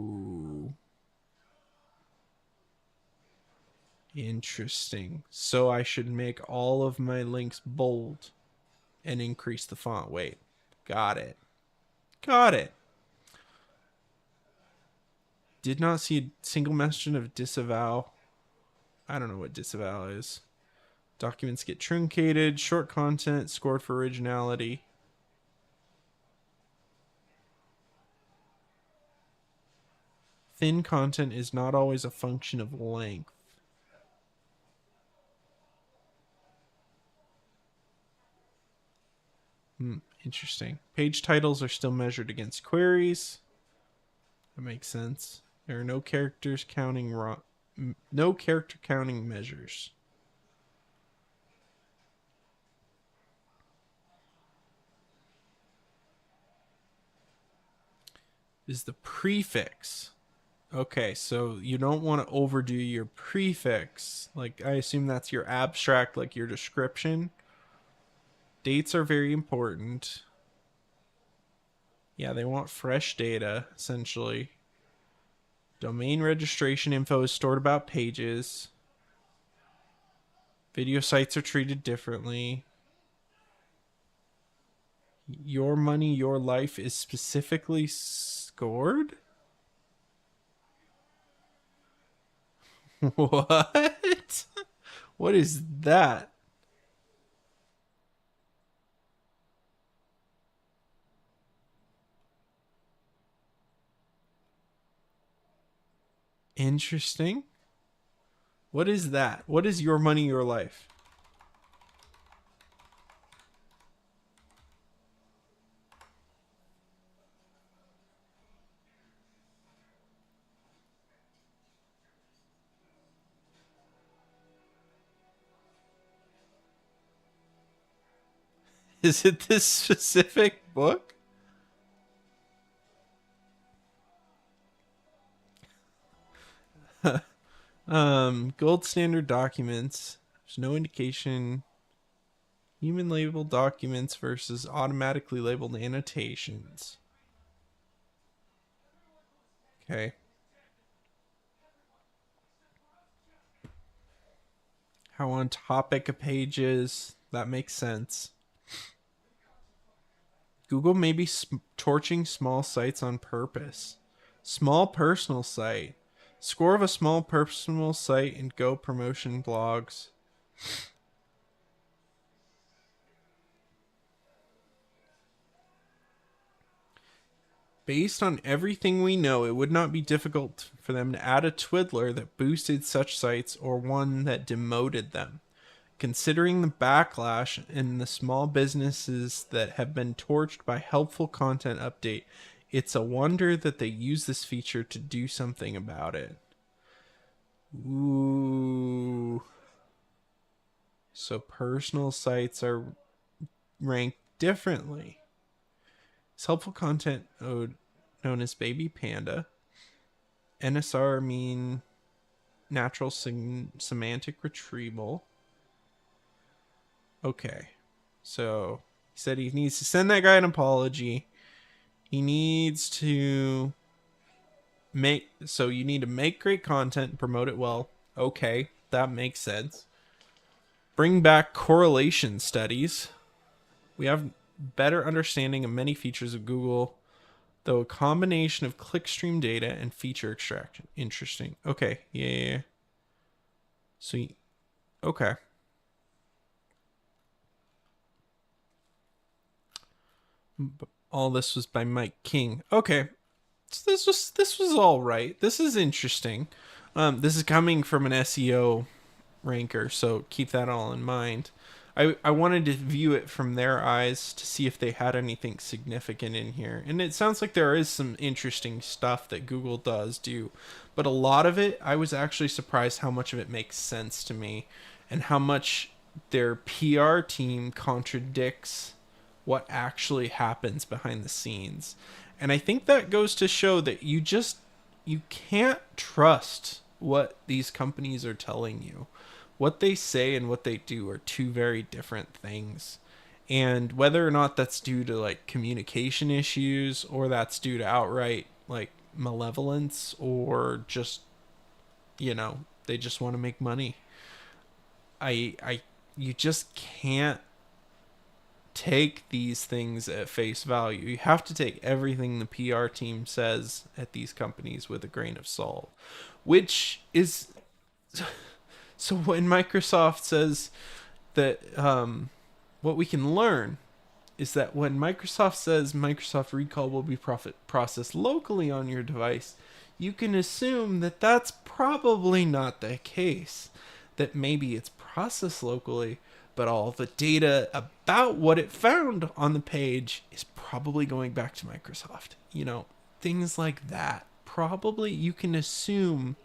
Interesting. So I should make all of my links bold and increase the font weight. Got it. Got it. Did not see a single mention of disavow. I don't know what disavow is. Documents get truncated. Short content scored for originality. Thin content is not always a function of length. Interesting. Page titles are still measured against queries. That makes sense. There are no characters counting no character counting measures. Is the prefix. Okay, so you don't want to overdo your prefix. Like, I assume that's your abstract, like your description. Dates are very important. Yeah, they want fresh data, essentially. Domain registration info is stored about pages. Video sites are treated differently. Your money, your life is specifically scored? What? What is that? Interesting. What is that? What is your money, your life? Is it this specific book? Gold standard documents. There's no indication. Human labeled documents versus automatically labeled annotations. Okay. How on topic a page is. That makes sense. Google may be torching small sites on purpose. Small personal site. Score of a small personal site in Go promotion blogs. Based on everything we know, it would not be difficult for them to add a twiddler that boosted such sites or one that demoted them. Considering the backlash and the small businesses that have been torched by helpful content update, it's a wonder that they use this feature to do something about it. Ooh. So personal sites are ranked differently. It's helpful content known as Baby Panda. NSR mean natural semantic retrieval. Okay. So he said he needs to send that guy an apology He needs to you need to make great content and promote it well. Okay, that makes sense. Bring back correlation studies. We have better understanding of many features of Google, though a combination of clickstream data and feature extraction. Interesting. Okay. Yeah. So, okay. All this was by Mike King. Okay. So this was all right. This is interesting. This is coming from an SEO ranker, so keep that all in mind. I wanted to view it from their eyes to see if they had anything significant in here. And it sounds like there is some interesting stuff that Google does do. But a lot of it, I was actually surprised how much of it makes sense to me and how much their PR team contradicts what actually happens behind the scenes. And I think that goes to show that you can't trust what these companies are telling you. What they say and what they do are two very different things. And whether or not that's due to like communication issues or that's due to outright like malevolence or just they just want to make money. I you just can't take these things at face value. You have to take everything the PR team says at these companies with a grain of salt, which is so when Microsoft says that what we can learn is that when Microsoft says Microsoft Recall will be processed locally on your device, you can assume that that's probably not the case. That maybe it's processed locally, but all the data about what it found on the page is probably going back to Microsoft. Things like that. Probably you can assume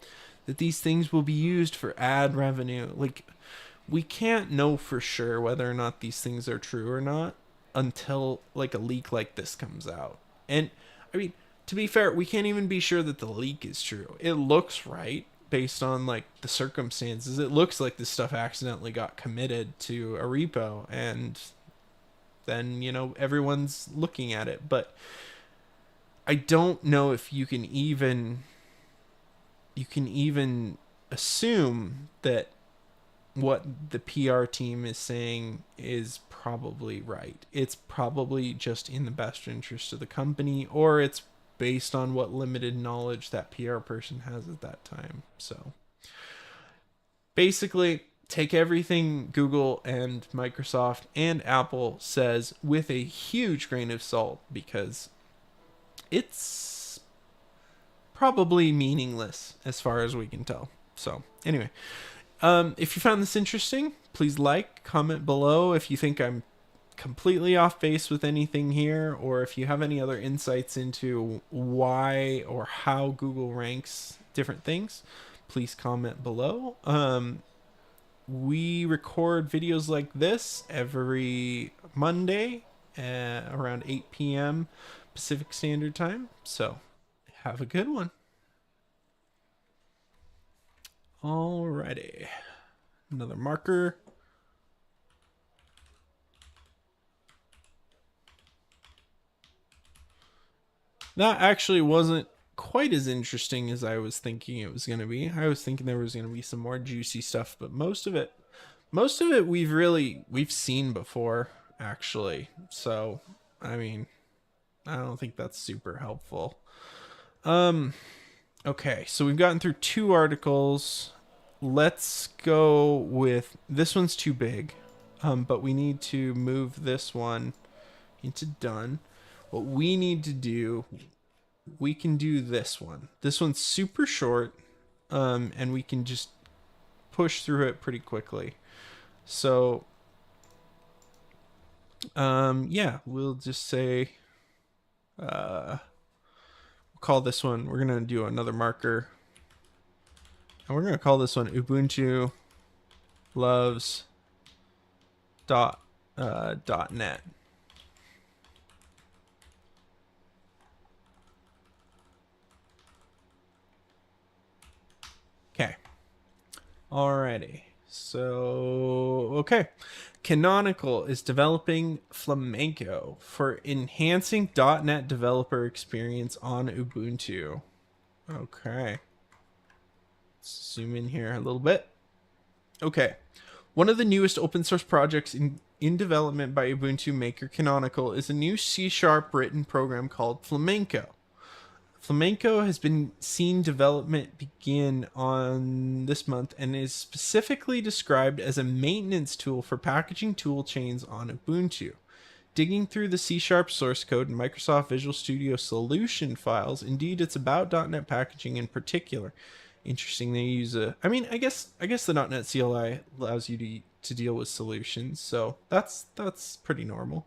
that these things will be used for ad revenue. Like, we can't know for sure whether or not these things are true or not until like a leak like this comes out. And I mean, to be fair, we can't even be sure that the leak is true. It looks right based on like the circumstances. It looks like this stuff accidentally got committed to a repo and then, everyone's looking at it. But I don't know if you can even assume that what the PR team is saying is probably right. It's probably just in the best interest of the company, or it's based on what limited knowledge that PR person has at that time. So basically, take everything Google and Microsoft and Apple says with a huge grain of salt because it's probably meaningless as far as we can tell. So, anyway, if you found this interesting, please like, comment below if you think I'm completely off base with anything here, or if you have any other insights into why or how Google ranks different things, please comment below. We record videos like this every Monday around 8 p.m. Pacific Standard Time. So have a good one. Alrighty. Another marker. That actually wasn't quite as interesting as I was thinking it was going to be. I was thinking there was going to be some more juicy stuff, but most of it we've seen before actually. So, I mean, I don't think that's super helpful. Okay, so we've gotten through 2 articles. Let's go with this one's too big. But we need to move this one into done. What we need to do, we can do this one. This one's super short, and we can just push through it pretty quickly. So, yeah, we'll just say, we'll call this one, we're going to do another marker. And we're going to call this one Ubuntu loves .net. Okay. Alrighty. So, okay. Canonical is developing Flamenco for enhancing .NET developer experience on Ubuntu. Okay. Let's zoom in here a little bit. Okay. One of the newest open source projects in development by Ubuntu Maker Canonical is a new C# written program called Flamenco. Flamenco has been seen development begin on this month and is specifically described as a maintenance tool for packaging tool chains on Ubuntu. Digging through the C# source code and Microsoft Visual Studio solution files, indeed it's about .NET packaging in particular. Interesting, they use a. I mean, I guess the .NET CLI allows you to deal with solutions, so that's pretty normal.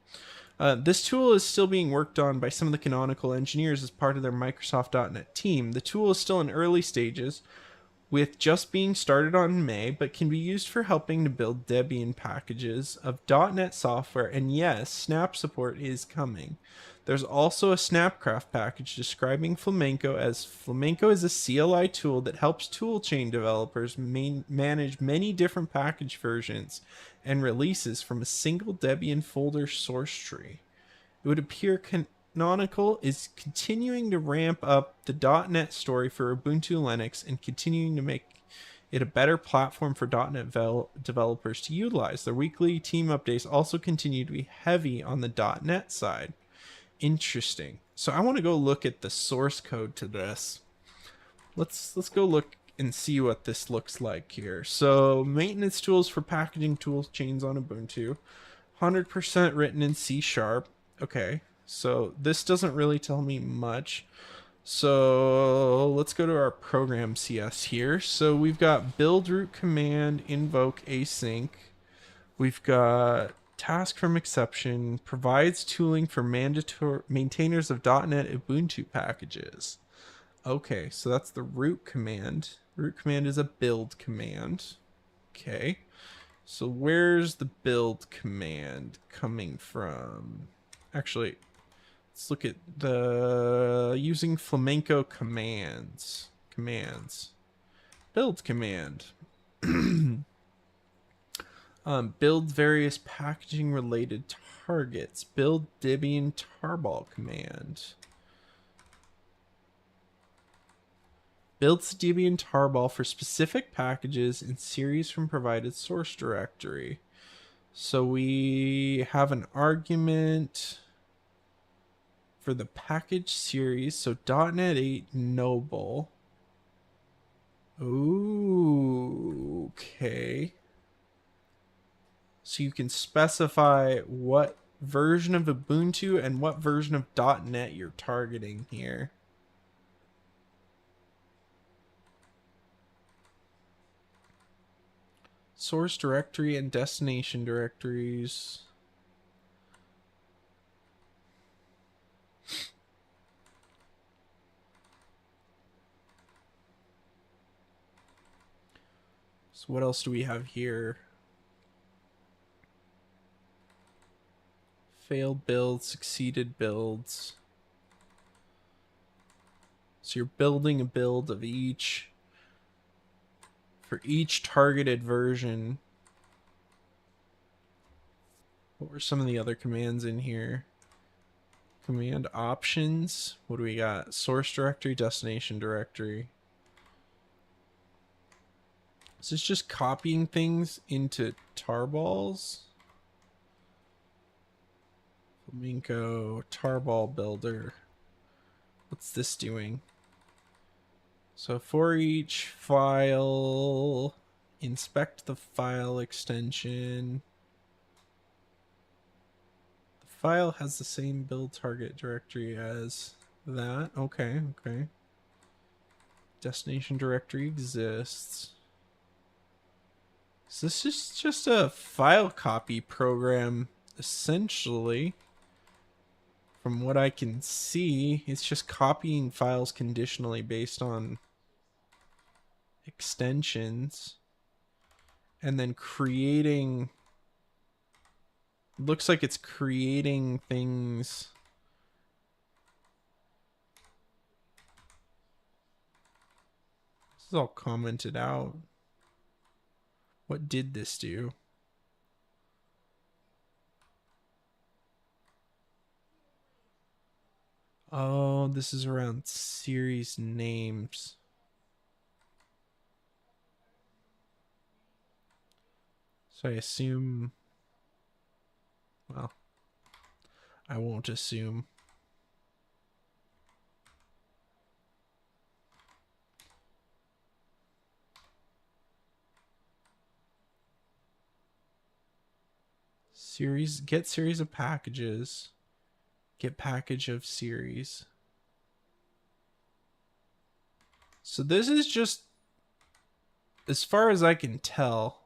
This tool is still being worked on by some of the Canonical engineers as part of their Microsoft .NET team. The tool is still in early stages, with just being started on May, but can be used for helping to build Debian packages of .NET software, and yes, Snap support is coming. There's also a Snapcraft package describing Flamenco as Flamenco is a CLI tool that helps toolchain developers manage many different package versions and releases from a single Debian folder source tree. It would appear Canonical is continuing to ramp up the .NET story for Ubuntu Linux and continuing to make it a better platform for .NET developers to utilize. Their weekly team updates also continue to be heavy on the .NET side. Interesting. So I want to go look at the source code to this. Let's go look and see what this looks like here. So maintenance tools for packaging tool chains on Ubuntu. 100% written in C#. Okay, so this doesn't really tell me much. So let's go to our program CS here. So we've got build root command, invoke async. We've got task from exception, provides tooling for mandatory maintainers of .NET Ubuntu packages. Okay, so that's the root command. Root command is a build command. Okay. So where's the build command coming from? Actually, let's look at the using Flamenco commands. Build command. Build various packaging related targets. Build Debian tarball command. Builds Debian tarball for specific packages in series from provided source directory. So we have an argument for the package series. So .NET 8 Noble. Ooh, okay. So you can specify what version of Ubuntu and what version of .NET you're targeting here. Source directory and destination directories. So what else do we have here? Failed builds, succeeded builds. So you're building a build of each for each targeted version. What were some of the other commands in here? Command options. What do we got? Source directory, destination directory. Is this just copying things into tarballs? Flamenco tarball builder. What's this doing? So for each file, inspect the file extension. The file has the same build target directory as that. Okay. Destination directory exists. So this is just a file copy program, essentially. From what I can see, it's just copying files conditionally based on extensions and then creating. Looks like it's creating things. This is all commented out. What did this do? Oh, this is around series names. So I assume, well, I won't assume. Series, get series of packages. Get package of series. So this is just, as far as I can tell,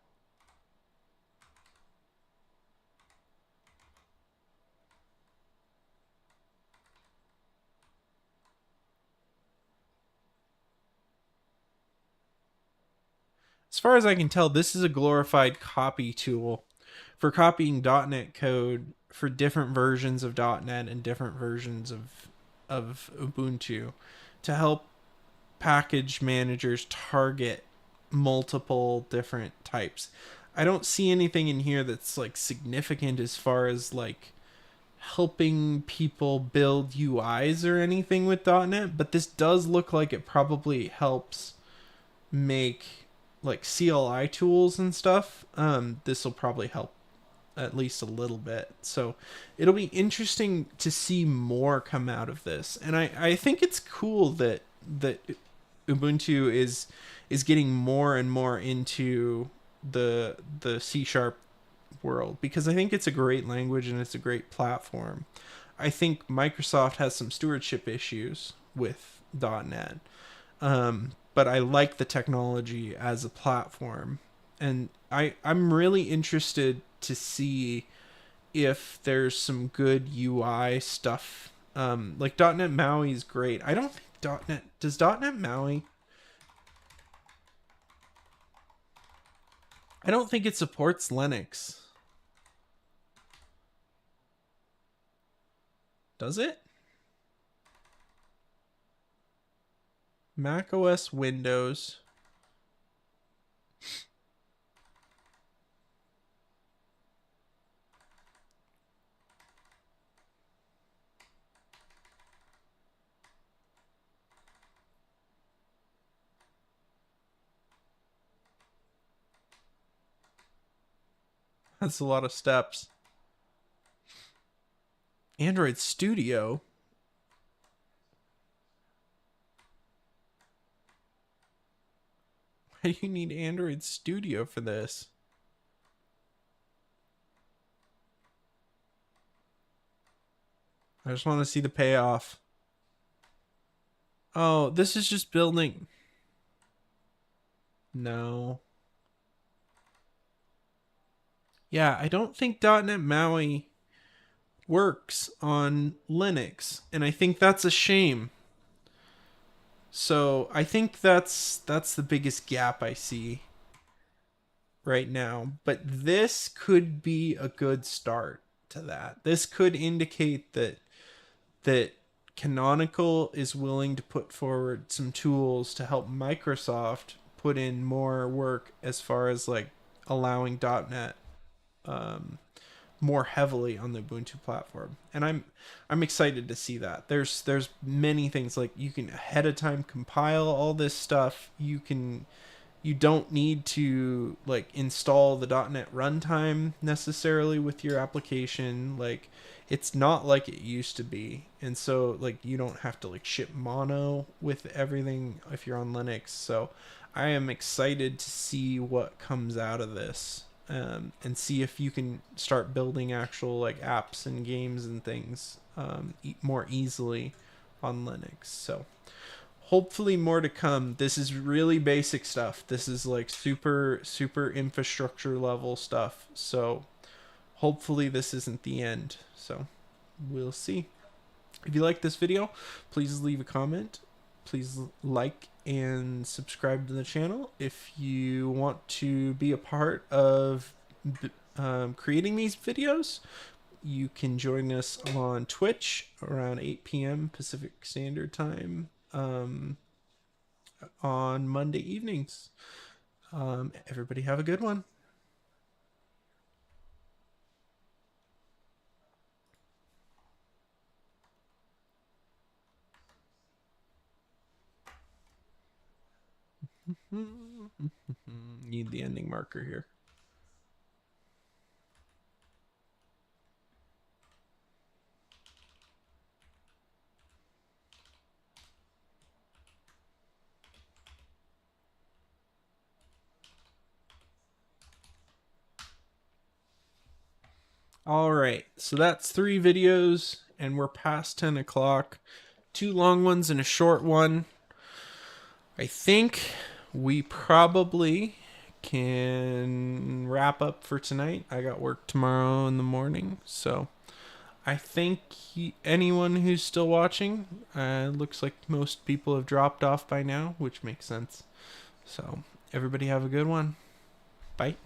this is a glorified copy tool for copying .NET code for different versions of .NET and different versions of Ubuntu to help package managers target multiple different types. I don't see anything in here that's like significant as far as like helping people build UIs or anything with .NET, but this does look like it probably helps make like CLI tools and stuff. This will probably help at least a little bit. So it'll be interesting to see more come out of this. And I think it's cool that Ubuntu is getting more and more into the C sharp world, because I think it's a great language and it's a great platform. I think Microsoft has some stewardship issues with .NET, but I like the technology as a platform, and I'm really interested to see if there's some good UI stuff. Like .NET MAUI is great. I don't think .NET does .NET MAUI. I don't think it supports Linux. Does it? Mac OS, Windows. That's a lot of steps. Android Studio. Why do you need Android Studio for this? I just want to see the payoff. Oh, this is just building. No. Yeah, I don't think .NET MAUI works on Linux, and I think that's a shame. So I think that's the biggest gap I see right now. But this could be a good start to that. This could indicate that Canonical is willing to put forward some tools to help Microsoft put in more work as far as like allowing .NET more heavily on the Ubuntu platform. And I'm excited to see that. There's many things, like you can ahead of time compile all this stuff. You don't need to like install the .NET runtime necessarily with your application. Like it's not like it used to be. And so like you don't have to like ship mono with everything if you're on Linux. So I am excited to see what comes out of this. And see if you can start building actual like apps and games and things more easily on Linux. So hopefully more to come. This is really basic stuff. This is like super infrastructure level stuff. So hopefully this isn't the end. So we'll see. If you like this video, please leave a comment. Please like and subscribe to the channel. If you want to be a part of creating these videos, you can join us on Twitch around 8 p.m. Pacific Standard Time on Monday evenings. Everybody have a good one. Need the ending marker here. All right, so that's 3 videos, and we're past 10 o'clock. 2 long ones and a short one. I think we probably can wrap up for tonight. I got work tomorrow in the morning, so I think anyone who's still watching, looks like most people have dropped off by now, which makes sense. So everybody have a good one. Bye.